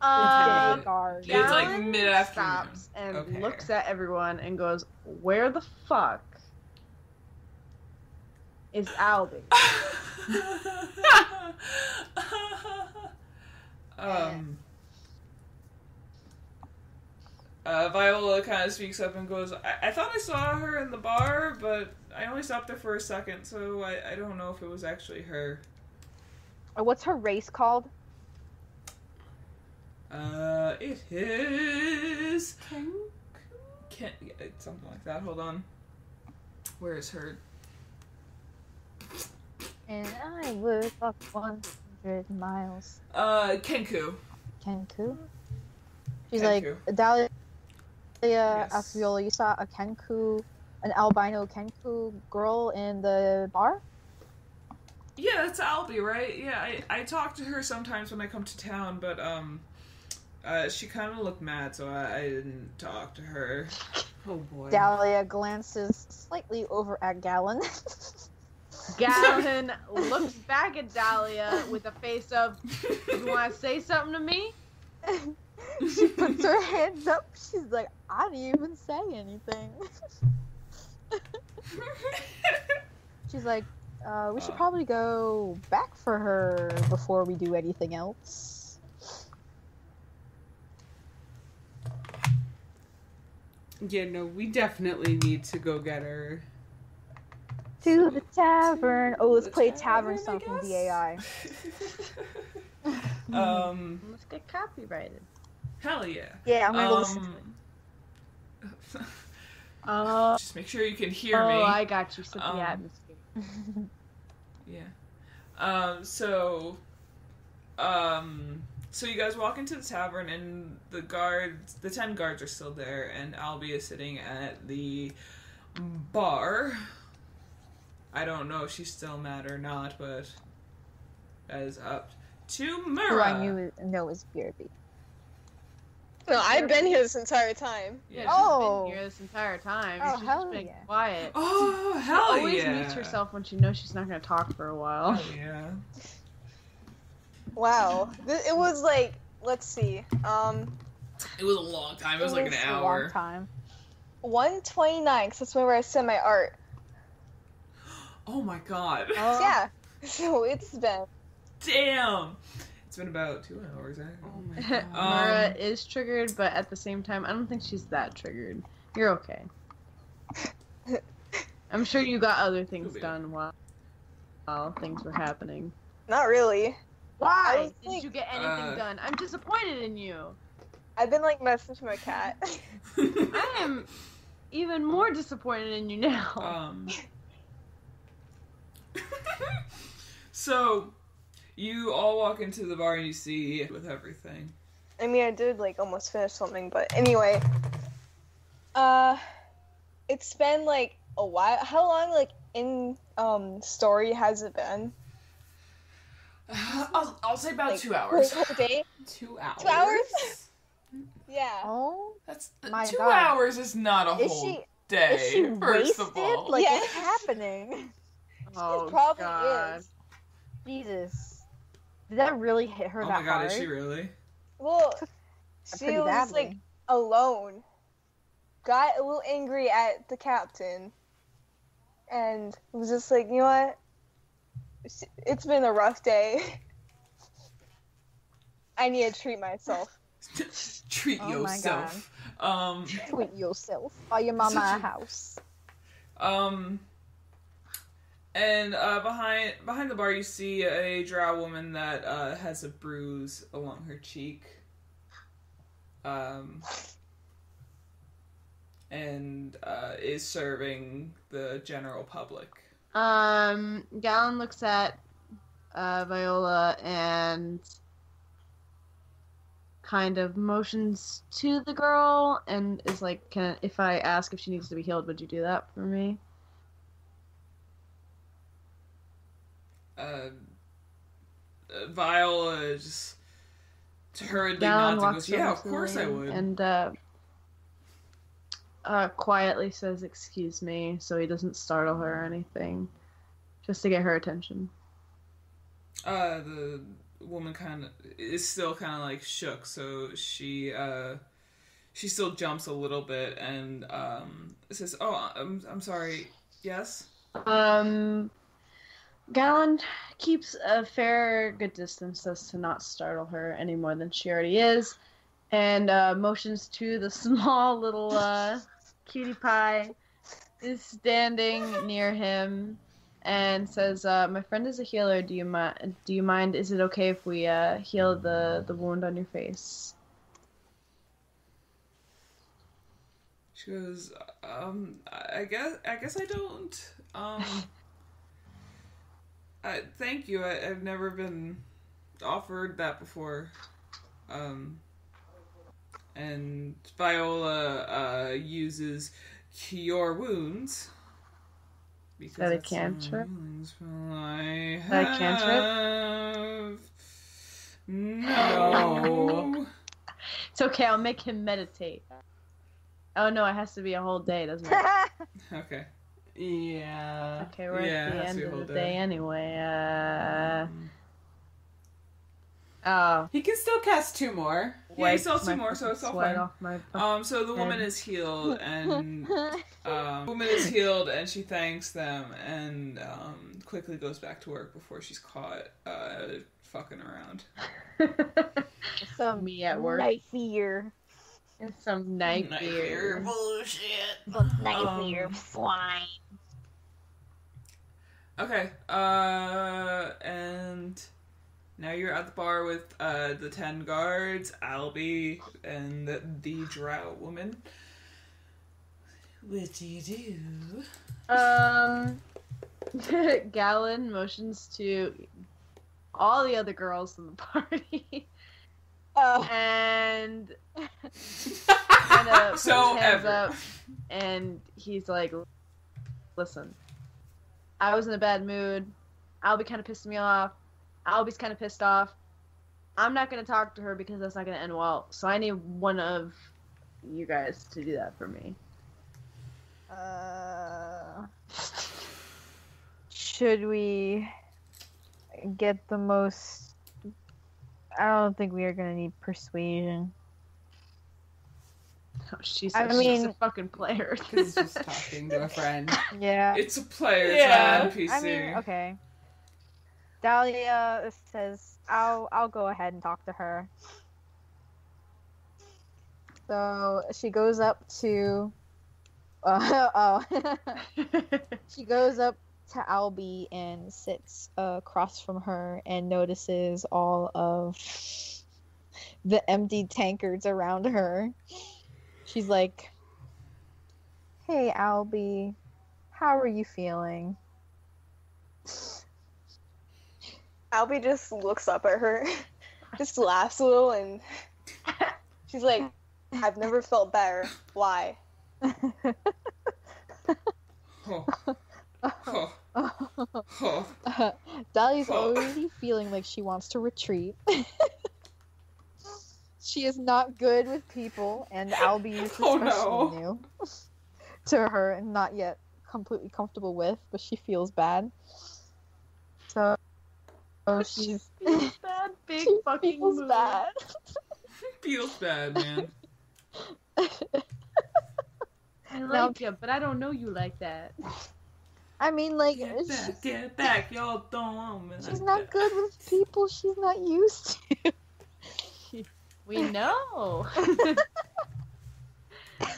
guard.
It's like
Gallon
mid-afternoon.
stops and
Okay.
looks at everyone and goes, "Where the fuck is Albie?"
Viola kind of speaks up and goes, I thought I saw her in the bar, but I only stopped there for a second, so I don't know if it was actually her.
What's her race called?
It is... something like that, hold on. Where is her?
And I would walk 100 miles.
Kenku.
Kenku? She's
Kenku.
like, Dahlia,
Yes.
Afriola, you saw a Kenku, an albino Kenku girl in the bar?
Yeah, that's Albie, right? Yeah, I talk to her sometimes when I come to town, but, she kind of looked mad, so I didn't talk to her.
Oh boy.
Dahlia glances slightly over at Gallon.
Gallon looks back at Dahlia with a face of, "You want to say something to me?"
She puts her hands up. She's like, I didn't even say anything. She's like, we should probably go back for her before we do anything else.
Yeah, no, we definitely need to go get her.
To the tavern. Oh, let's play a tavern
I
song from
guess.
DAI.
Let's get copyrighted.
Hell yeah.
Yeah, I'm gonna go listen to it.
Just make sure you can hear me.
Oh, I got you. Set the atmosphere.
Yeah. So you guys walk into the tavern and the 10 guards are still there, and Albie is sitting at the bar. I don't know if she's still mad or not, but that is up to
Who
Mira.
I know is BRB.
No, I've been here this entire time.
Yeah.
Oh.
She's been here this entire time.
Oh,
She's
hell
just been
yeah.
quiet.
Oh,
She
hell
always
yeah.
mutes herself when she knows she's not going to talk for a while.
Hell yeah.
Wow. It was like
let's see.
It was a long time. It was like an
A long
hour.
time.
1:29, 'cause that's whenever I sent my art.
Oh my god.
Yeah. So it's been.
Damn. It's been about 2 hours. Oh my god.
Mara is triggered, but at the same time, I don't think she's that triggered. You're okay. I'm sure you got other things done while things were happening.
Not really.
Why
was
didn't
like-
you get anything done? I'm disappointed in you.
I've been like messing with my cat.
I am even more disappointed in you now.
So, you all walk into the bar and you see with everything.
I mean, I did like almost finish something, but anyway. It's been like a while. How long, like, in story has it been?
I'll say about
Like,
2 hours.
Whole day?
2 hours?
2 hours? Yeah.
Oh,
That's
My
2
God.
hours is not a
Is
whole
she-
day.
is she
first
wasted?
of all,
Like,
Yeah.
it's happening.
Oh,
It probably
God.
is.
Jesus. Did that really hit her
oh
that
my god,
hard?
is she really?
Well, she
Pretty
was
badly.
like alone. Got a little angry at the captain. And was just like, you know what? It's been a rough day. I need to treat myself.
Treat
Oh my
yourself.
Treat yourself. Buy your mama a house.
And behind the bar, you see a drow woman that has a bruise along her cheek. And is serving the general public.
Galen looks at Viola and kind of motions to the girl and is like, if I ask if she needs to be healed, would you do that for me?
Viola just hurriedly
Galen
nods and
walks
goes, yeah,
over
of
to
course
the
I
lady
would.
And quietly says, excuse me, so he doesn't startle her or anything. Just to get her attention.
The woman is still kind of like shook, so she still jumps a little bit and says, "Oh, I'm sorry. Yes."
Galen keeps a fair good distance as to not startle her any more than she already is, and motions to the small little cutie pie is standing near him and says, my friend is a healer. Do you mind? Is it okay if we heal the wound on your face?
She goes, I guess I don't. Thank you. I've never been offered that before. And Viola uses Cure Wounds. Because
that a
that's
cantrip?
I
Is that a cantrip?
have. No.
It's okay, I'll make him meditate. Oh no, it has to be a whole day, doesn't it?
Okay.
Yeah.
Okay, we're
Yeah,
at
it
the
has to
end
be a
of
whole
the
day.
day anyway. Oh.
He can still cast 2 more.
Yeah, he
Wipe
still has 2
my
more, so it's all
sweat
fine.
off my
So the woman
head.
is healed, and she thanks them, and quickly goes back to work before she's caught fucking around.
Some
Me at work.
night fear.
And some night beer.
bullshit.
Some night fear swine.
Okay, and now you're at the bar with the 10 guards, Albie, and the drow woman. What do you do?
Galen motions to all the other girls in the party and kind of puts
So
his hands
ever.
up and he's like, listen, I was in a bad mood. Albie kind of pissed me off. Albie's kind of pissed off. I'm not going to talk to her because that's not going to end well. So I need one of you guys to do that for me.
Should we get the most I don't think we are gonna need persuasion.
Oh, she's
I
she's
mean-
a fucking player.
He's just talking to a friend.
Yeah.
It's a player,
Yeah.
it's not an NPC.
I mean, okay. Dahlia says, I'll go ahead and talk to her. So she goes up to she goes up to Albie and sits across from her and notices all of the empty tankards around her. She's like, "Hey Albie, how are you feeling?"
Albie just looks up at her, just laughs a little, and she's like, "I've never felt better. Why?"
Oh. Oh. Oh.
Dahlia's already feeling like she wants to retreat. She is not good with people, and Albie is
Oh,
especially
no.
new to her and not yet completely comfortable with, but she feels bad. So she's
feels bad, big
she
fucking
feels
move.
bad.
Feels bad, man.
I like you, but I don't know you like that.
I mean, like,
Get back, y'all don't want me.
she's not good with people she's not used to.
We know.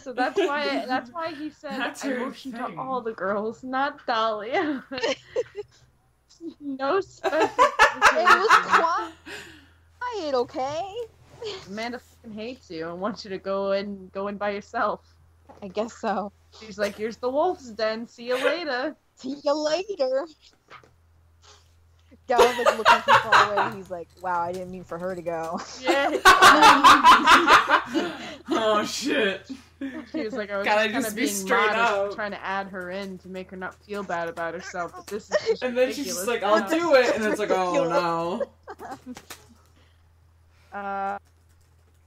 So that's why he said
That's
I
her
motioned to
thing.
all the girls, not Dahlia. No special.
It was quiet, okay?
Amanda fucking hates you and wants you to go in by yourself.
I guess so.
She's like, here's the wolf's den. See you later.
See you later. Gal's like looking too far away. He's like, wow, I didn't mean for her to go.
Yeah.
Oh shit.
She was like, I was
Gotta
just kind
just
of
be
being
straight
modest,
up.
trying to add her in to make her not feel bad about herself. But this is just
And then she's
ridiculous.
just like, I'll do it. And it's like, oh no.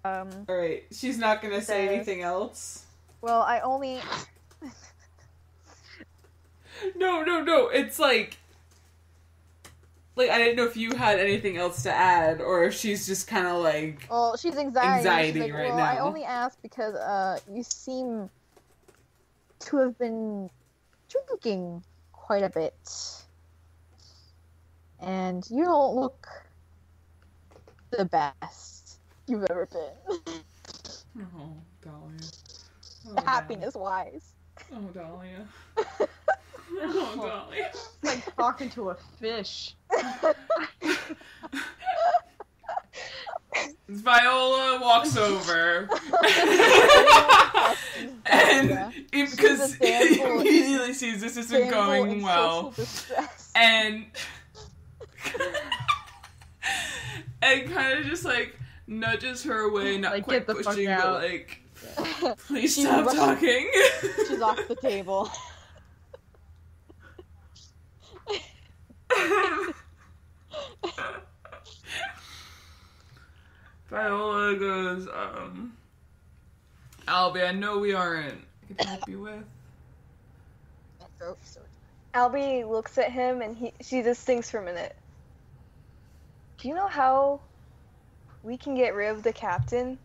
Alright, she's not gonna say
Okay.
anything else.
Well, I only...
No. It's like I didn't know if you had anything else to add, or if she's just kind of like,
Well, she's anxiety.
Anxiety
She's like,
right
well, I
now.
only asked because you seem to have been drinking quite a bit. And you don't look the best you've ever been.
Oh, Dahlia. Oh,
Happiness-wise.
Oh, Dahlia. Oh, Dahlia.
It's like talking to a fish.
Viola walks over. And because
She's a damsel-
immediately sees this isn't
Damsel
going
in
well.
social distress.
And kind of just like nudges her away, not
Like,
quite
get the fuck
pushing, but
out.
like, please
She's
stop
rushing-
talking.
She's off the table.
Viola goes, Albie, I know we aren't. I can help you with.
Albie looks at him and she just thinks for a minute. Do you know how we can get rid of the captain?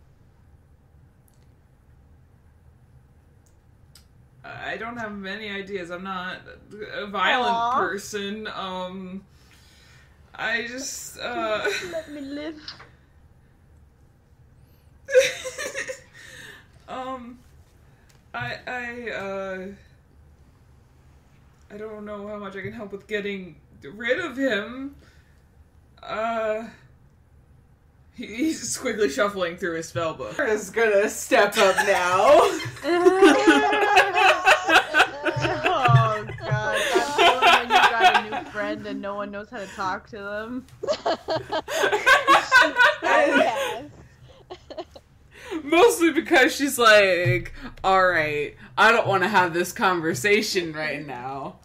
I don't have many ideas. I'm not a violent
Aw.
person. I just,
Let me live.
I don't know how much I can help with getting rid of him. He's squiggly shuffling through his spell book.
is gonna step up now.
Oh god, that's the one when you got a new friend and no one knows how to talk to them.
Yes.
Mostly because she's like, alright, I don't want to have this conversation right now.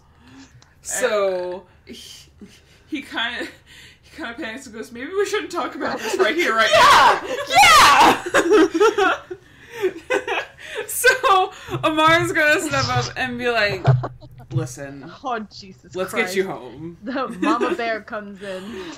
So,
He kind of panics and goes, maybe we shouldn't talk about this right here, right now.
yeah! So, Amar's gonna step up and be like, listen,
Oh Jesus
let's
Christ.
get you home.
The mama bear comes in.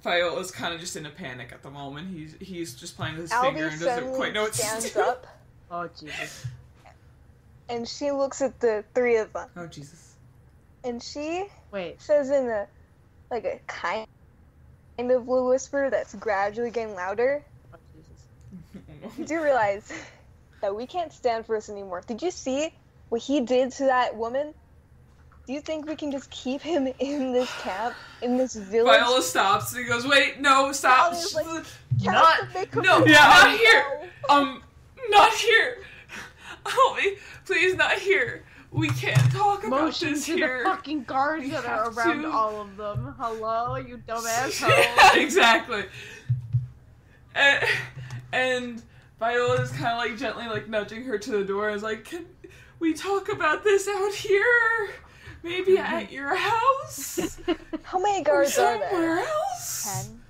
Viola's kind of just in a panic at the moment. He's just playing with his
Albie
finger and doesn't quite know what to
stands
do.
up,
Oh Jesus.
and she looks at the three of them,
Oh Jesus.
and she
Wait.
says in a kind of low whisper that's gradually getting louder.
Oh Jesus.
You do realize that we can't stand for this anymore. Did you see what he did to that woman? Do you think we can just keep him in this camp, in this village?
Viola stops and he goes, "Wait, no, stop!
Viola's like,
Not,
make him
no,
go."
not here! Not here! Help me, please, not here! We can't talk about
Motion
this
to
here."
the fucking guards
We
that are
have
around
to.
all of them. Hello, you dumb asshole.
Yeah, exactly. And Viola is kind of like gently like nudging her to the door. Is like, "Can we talk about this out here? Maybe at your house?
How many guards are there?
Somewhere else?
10.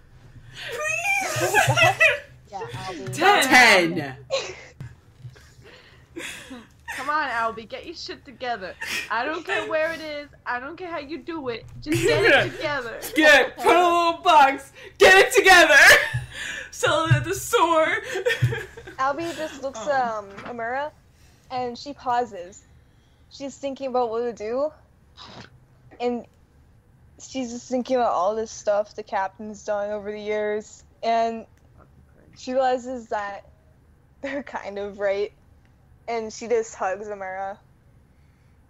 Please."
Yeah, I'll be.
10.
Come on, Albie, get your shit together. I don't care where it is. I don't care how you do it. Just get it together.
Get it, put in a little box, get it together.
Sell it at the store.
Albie just looks at Amira, and she pauses. She's thinking about what to do, and she's just thinking about all this stuff the captain's done over the years, and she realizes that they're kind of right, and she just hugs Amira.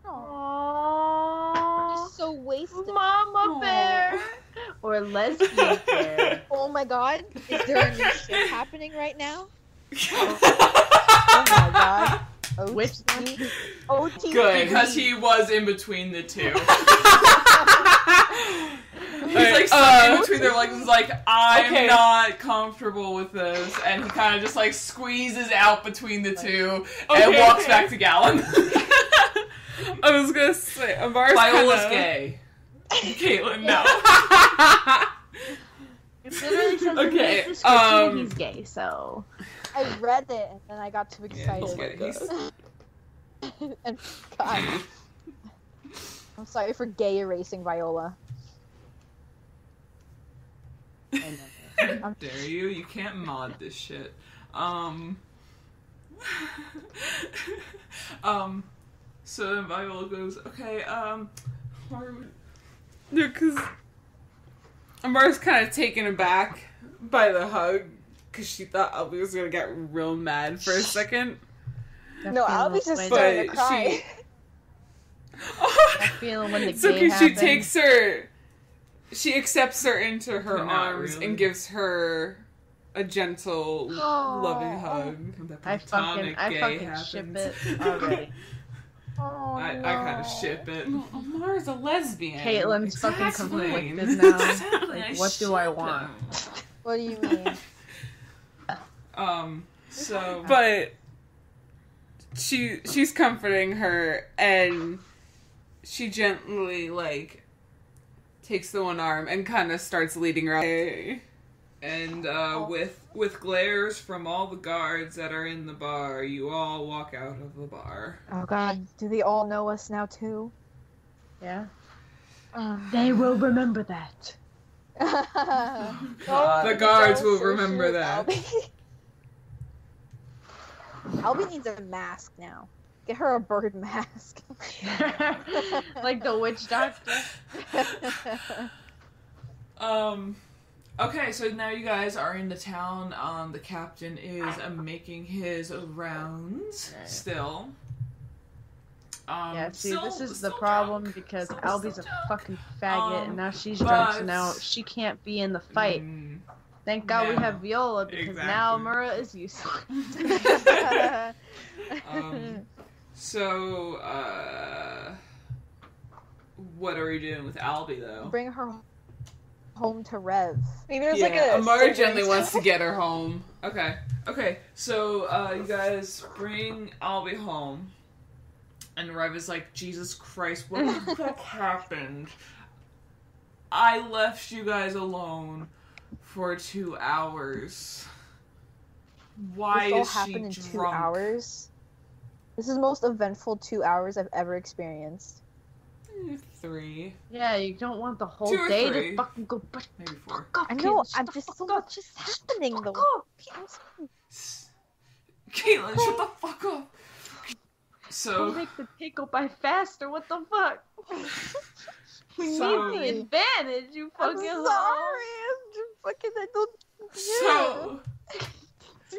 Aww. You're so wasted.
Mama bear. Or lesbian bear.
Oh my god. Is there a new ship happening right now? Oh my god.
Which
OT.
Good.
Because he was in between the two. He's
Alright,
like stuck in between their legs. He's like, "I'm
Okay.
not comfortable with this," and he kind of just like squeezes out between the two and
Okay.
walks back to Gallon.
I was gonna say, Amara's
Viola's
kinda...
gay. Caitlin, no.
It literally says
Okay,
in the description that he's gay, so.
I read it and then I got too
Yeah, he's
excited.
gay.
And God. I'm sorry for gay erasing Viola.
How dare you? You can't mod this shit. So then Viola goes, "Okay, where would-"
Yeah, because Amara's kind of taken aback by the hug because she thought Albie was gonna get real mad for a second.
No, Albie's just
But
starting to cry.
That feeling when the
So
gay
she
happens.
takes her, she accepts her into her
But not
arms
really.
and gives her a gentle, loving hug.
That
I
platonic gay
fucking ship
happens.
it already.
Oh,
I kind of ship it.
No, Amara's a lesbian.
Caitlin's fucking
Exactly.
conflicted now.
Exactly,
Like,
I
what do I
ship
want?
What do you mean?
So
But she's comforting her, and she gently like takes the one arm and kind of starts leading her away.
and with glares from all the guards that are in the bar, you all walk out of the bar.
Oh god, do they all know us now too?
Yeah. They will remember that.
The guards will remember that.
Albie needs a mask now. Get her a bird mask.
Like the witch doctor.
Okay, so now you guys are in the town. The captain is making his rounds still.
Yeah, see,
still-
this is the
still
problem
drunk.
because
Still
Albie's a
drunk.
fucking faggot, and now she's
but-
drunk, so now she can't be in the fight. Thank God we
Yeah,
have Viola, because now
exactly.
Mura is useless.
So, what are we doing with Albie, though?
Bring her home to Rev.
Maybe there's
Yeah,
like a
Amara
sibling
gently wants to
tale.
get her home.
Okay, so, you guys bring Albie home, and Rev is like, "Jesus Christ, what the fuck happened? I left you guys alone for 2 hours. Why
This all
is she
happened in
drunk?
2 hours. This is the most eventful 2 hours I've ever experienced.
3,
Yeah, you don't want the whole
2 or
day
3.
to fucking go. But
maybe 4.
fuck up,
I know,
Caitlin,
I'm
shut
just
the
so
fuck up.
much is happening
Fuck
though.
up.
Caitlin, shut the fuck up.
Don't
So,
make the take go by faster. What the fuck? We
So-
need the advantage. You
I'm
fucking
sorry.
hoe.
I'm just fucking. I don't.
so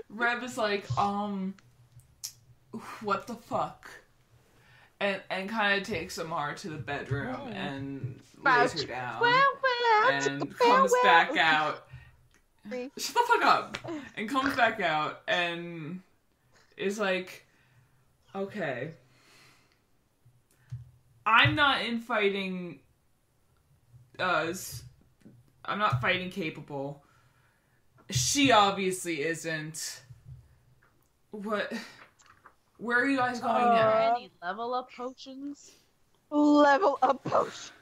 Rev is like, what the fuck? And kind of takes Amara to the bedroom and lays her down and comes back out. Shut the fuck up! And comes back out and is like, okay, I'm not in fighting. I'm not fighting capable. She obviously isn't. What? Where are you guys going
Are
now?
there any level up potions?
Level up potion.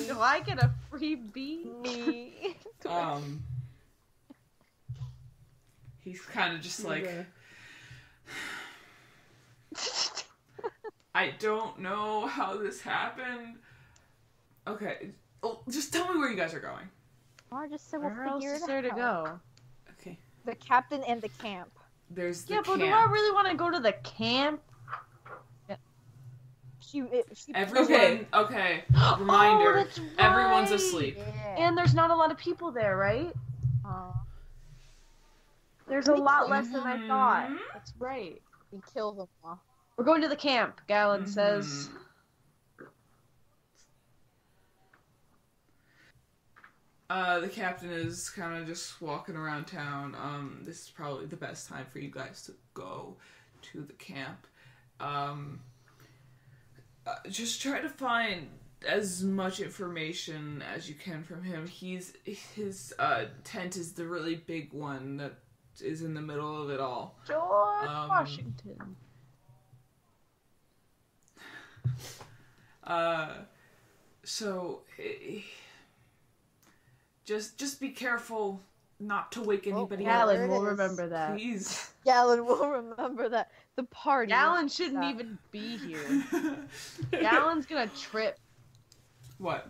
Do I get a free B?
Me.
He's kind of just like, I don't know how this happened. Okay, just tell me where you guys are going.
Or just say we'll
Where else
figure
is
it
there to
out.
go?
Okay,
The captain and the camp.
there's the
Yeah, but
camp.
do I really want to go to the camp?
She
Everyone, okay, reminder,
Oh, that's
everyone's
right.
asleep.
Yeah.
And there's not a lot of people there, right? There's a lot less than I thought.
Mhm.
That's right.
We kill them all.
We're going to the camp, Galen says.
The captain is kind of just walking around town. This is probably the best time for you guys to go to the camp. Just try to find as much information as you can from him. His tent is the really big one that is in the middle of it all.
George Washington.
So just be careful not to wake anybody up.
Galen
There it
will
is.
remember that.
Please.
Galen will remember that. The party.
Galen shouldn't
Stop.
even be here. Galen's gonna trip.
What?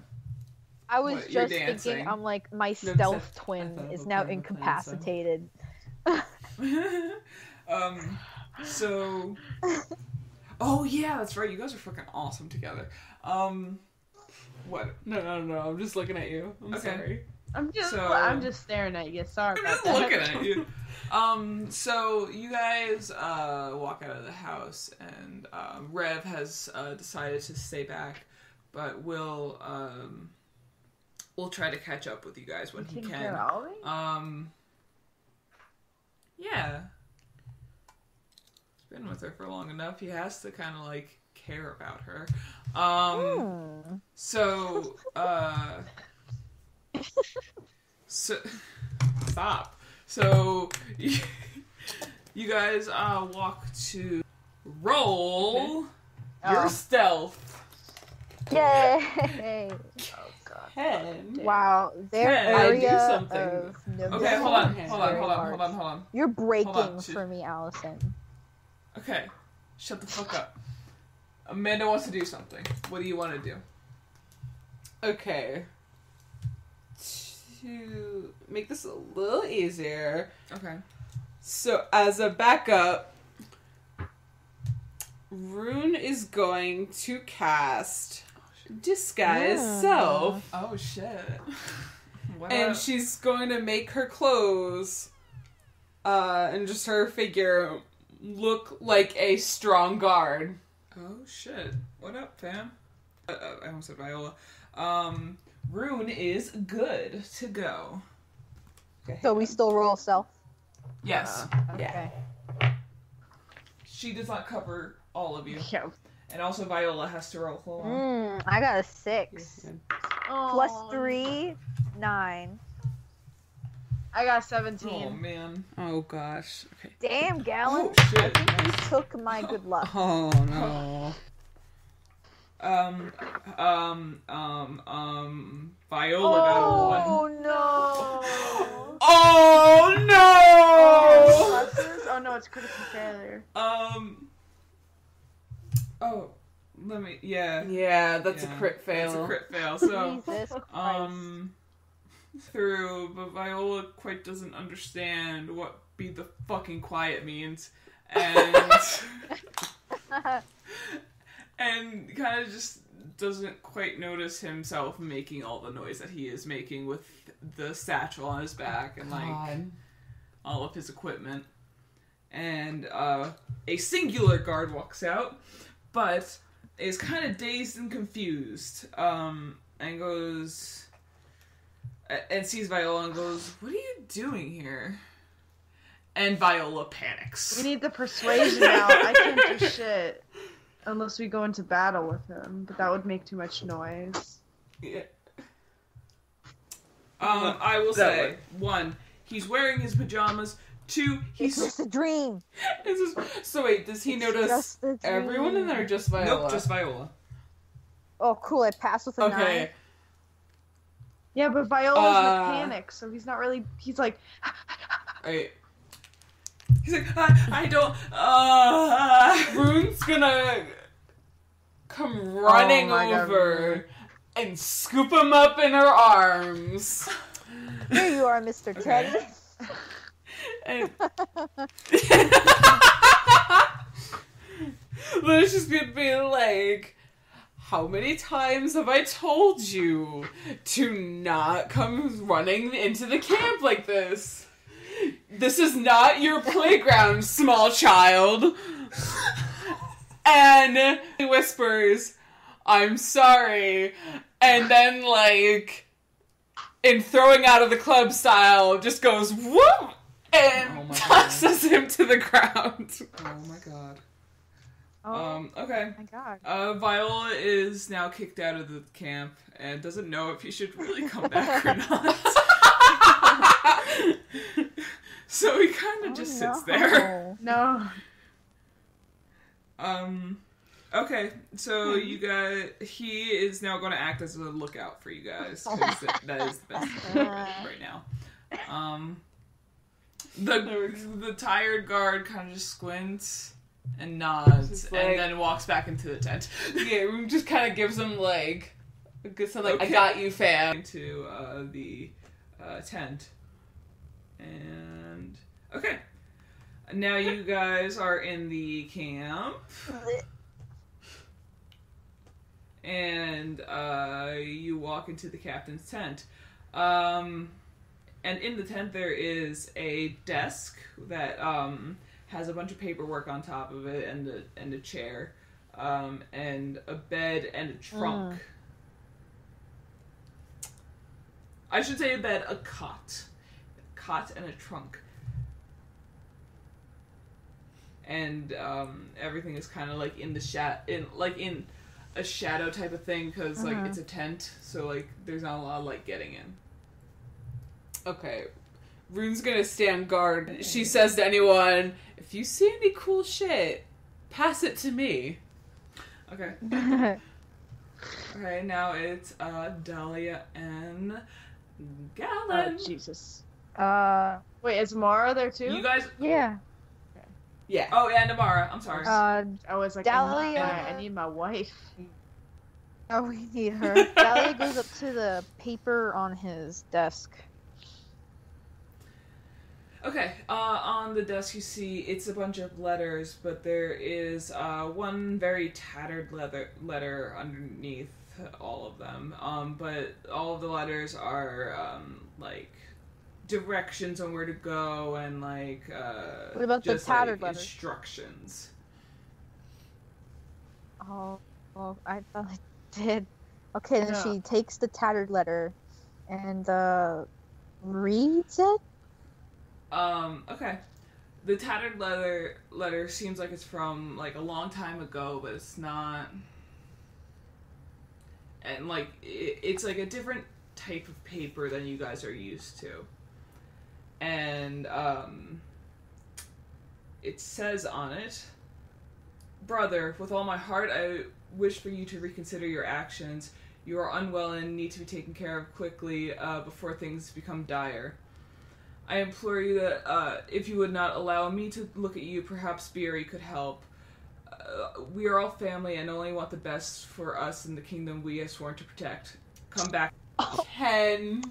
I was
What, you're
just
dancing?
thinking, I'm like, my
No,
stealth
I
twin
thought
is
about
now
playing with
incapacitated.
So oh yeah, that's right, you guys are freaking awesome together. What?
No, I'm just looking at you. I'm
Okay.
sorry.
I'm just staring at you. Sorry
I'm
about
just
that.
looking at you. So you guys walk out of the house and Rev has decided to stay back, but we'll try to catch up with you guys when he
Taking
can.
care of Ollie?
Yeah. He's been with her for long enough. He has to kind of like care about her. So stop. So you guys walk to roll your stealth.
Yay!
10.
Wow, their
Ken,
I do
area
something.
of
Okay, hold on.
is
Hold on.
very large. You're breaking
on.
for me, Allison.
Okay, shut the fuck up. Amanda wants to do something. What do you want to do?
Okay. To make this a little easier,
Okay.
so as a backup, Rune is going to cast Disguise Self.
Oh shit. What
And
up?
she's going to make her clothes and just her figure look like a strong guard.
Oh shit. What up, fam? I almost said Viola. Rune is good to go.
Okay.
So we still roll self.
Yes.
Yeah.
She does not cover all of you.
Yeah.
And also Viola has to roll. Hold on.
I got a 6.
Oh,
Plus 3, 9.
I got
Oh
17.
man.
Oh gosh. Okay.
Damn, Galen.
Oh shit.
I think you took my good luck.
Oh no.
Viola got a 1.
Oh no!
Oh no!
Oh no, it's critical failure.
Oh, let me. Yeah.
Yeah, that's a crit fail.
That's a crit fail. So,
Jesus Christ.
through, but Viola quite doesn't understand what "be the fucking quiet" means, and and kind of just doesn't quite notice himself making all the noise that he is making with the satchel on his back and like all of his equipment. And a singular guard walks out, but is kind of dazed and confused, and goes and sees Viola and goes, "What are you doing here?" And Viola panics.
We need the persuasion out. I can't do shit. Unless we go into battle with him, but that would make too much noise.
Yeah. I will say, 1, he's wearing his pajamas. 2,
It's just a dream.
So wait, does he notice
just a dream.
everyone in there or just Viola?
Nope, just Viola.
Oh, cool. I passed with a 9.
Okay.
Yeah, but Viola's in panic, so he's not really. He's like.
Alright.
He's like, I don't.
Rune's gonna come running
God,
over and scoop him up in her arms.
Here you are, Mr. Teddy.
And let's just be like, how many times have I told you to not come running into the camp like this? This is not your playground, small child. And he whispers, "I'm sorry." And then, like, in throwing out of the club style, just goes, whoop! And tosses him to the ground.
Oh my god.
Oh
Okay.
my god.
Viola is now kicked out of the camp and doesn't know if he should really come back or not. So he kind of just sits there.
No.
Okay, so you guys, he is now going to act as a lookout for you guys, because that is the best thing right now. The tired guard kind of just squints and nods,
like,
and then walks back into the tent.
Yeah, Rune just kind of gives him, like, a good sound, like,
Okay.
I got you, fam.
Into the tent. And, okay. Now you guys are in the camp. And you walk into the captain's tent. And in the tent there is a desk that has a bunch of paperwork on top of it, and a chair, and a bed and a trunk. I should say a bed, a cot. A cot and a trunk. And everything is kind of like in the in a shadow type of thing, because like it's a tent, so like there's not a lot of light getting in.
Okay. Rune's gonna stand guard. She says to anyone, if you see any cool shit, pass it to me.
Okay. Okay, now it's Dahlia and Galen.
Oh, Jesus.
Wait,
is Mara there too?
You guys.
Yeah.
Yeah.
Oh, yeah, Namara. I'm sorry.
I was like,
Dahlia.
I need my wife.
Oh, we need her. Dahlia goes up to the paper on his desk.
Okay, on the desk you see it's a bunch of letters, but there is one very tattered letter underneath all of them. But all of the letters are like directions on where to go, and like
What about
just,
the tattered
like,
letters?
instructions.
Oh, well, I thought I did. Okay, then
Yeah.
she takes the tattered letter and reads it.
Okay. The tattered letter seems like it's from like a long time ago, but it's not. And like it's like a different type of paper than you guys are used to. And it says on it, "Brother, with all my heart I wish for you to reconsider your actions. You are unwell and need to be taken care of quickly before things become dire. I implore you that if you would not allow me to look at you, perhaps Beery could help. We are all family and only want the best for us and the kingdom we have sworn to protect. Come back.
Ken,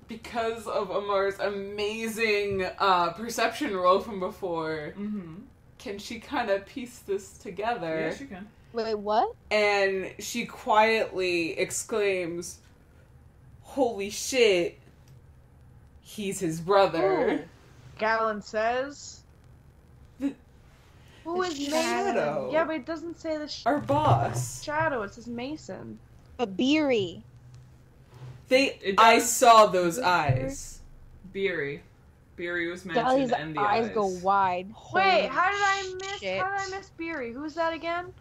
because of Amar's amazing perception roll from before, can she kind of piece this together?
Yeah, she can.
Wait, what?
And she quietly exclaims, "Holy shit, he's his brother."
Gallon says. Who is
Shadow.
Mason? Yeah, but it doesn't say the
Our boss.
Shadow. It says Mason.
But Beery.
I saw those eyes.
Beery. Beery was mentioned
Dahlia's
and the
eyes go wide.
Wait,
Holy
how did I miss?
shit.
How did I miss Beery? Who's that again?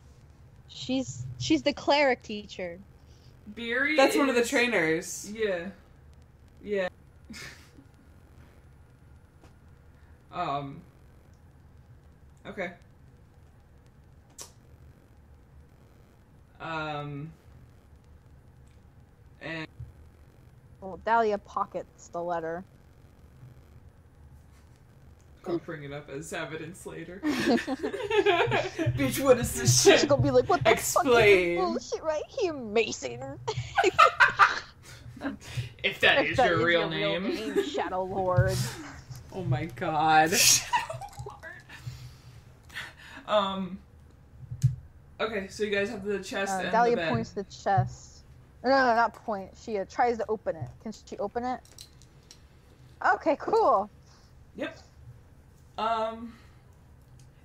She's the cleric teacher.
Beery
That's one of the
is-
trainers.
Yeah. Yeah. Okay. And
Well, Dahlia pockets the letter.
I'll bring it up as evidence later.
Bitch, what is this
She's
shit?
gonna be like, what the fuck is
Explain.
this bullshit right here, Mason?
If that is your real name.
Shadow Lord.
Oh my god.
Okay, so you guys have the chest and
Dahlia
the bed.
points to the chest. No, not point. She tries to open it. Can she open it? Okay, cool.
Yep.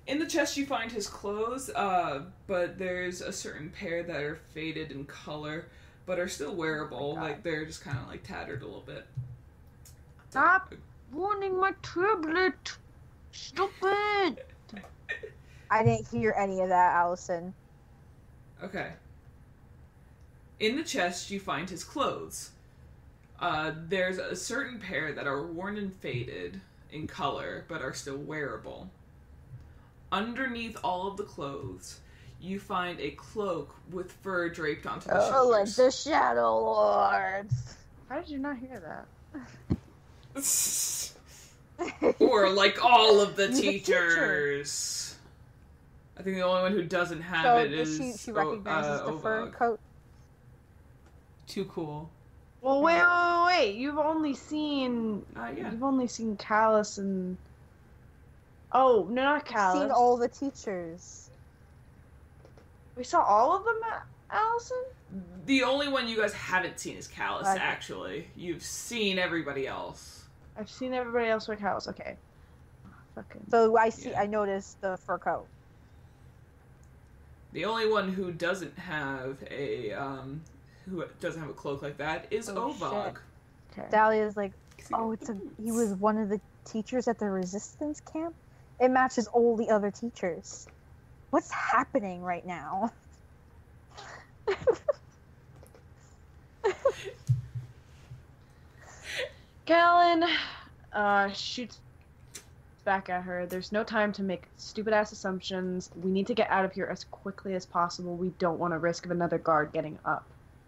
In the chest you find his clothes, but there's a certain pair that are faded in color, but are still wearable. Like, they're just kind of, like, tattered a little bit.
Stop ruining my tablet. Stupid.
I didn't hear any of that, Allison.
Okay. In the chest, you find his clothes. There's a certain pair that are worn and faded in color, but are still wearable. Underneath all of the clothes, you find a cloak with fur draped onto the
Oh, like
shoulders.
the Shadow Lords.
How did you not hear that?
Or like all of the
You're the teacher.
teachers. I think the only one who doesn't have
So
it is
she recognizes the fur
Ovog.
coat.
Too cool.
Well, wait. You've only seen.
Yeah.
You've only seen Callus and. Oh, no, not
I've
Callus.
seen all the teachers.
We saw all of them, Allison?
The only one you guys haven't seen is Callus,
Okay.
actually. You've seen everybody else.
I've seen everybody else with Callus. Okay. Fucking.
So I see.
Yeah.
I noticed the fur coat.
The only one who doesn't have a cloak like that is
Oh,
Ovog.
Okay.
Dahlia's like, oh, he was one of the teachers at the resistance camp? It matches all the other teachers. What's happening right now?
Gallon shoots back at her. There's no time to make stupid ass assumptions. We need to get out of here as quickly as possible. We don't want to risk of another guard getting up.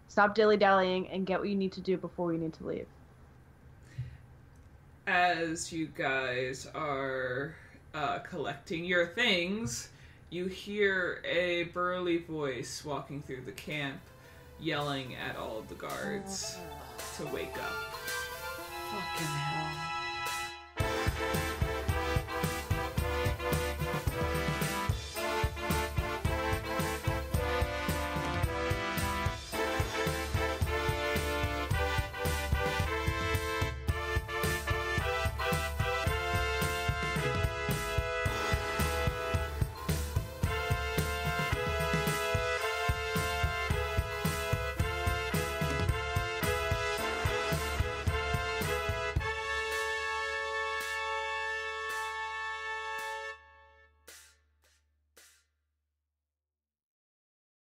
Stop dilly-dallying and get what you need to do before we need to leave.
As you guys are collecting your things, you hear a burly voice walking through the camp, yelling at all of the guards to wake up.
Fucking hell.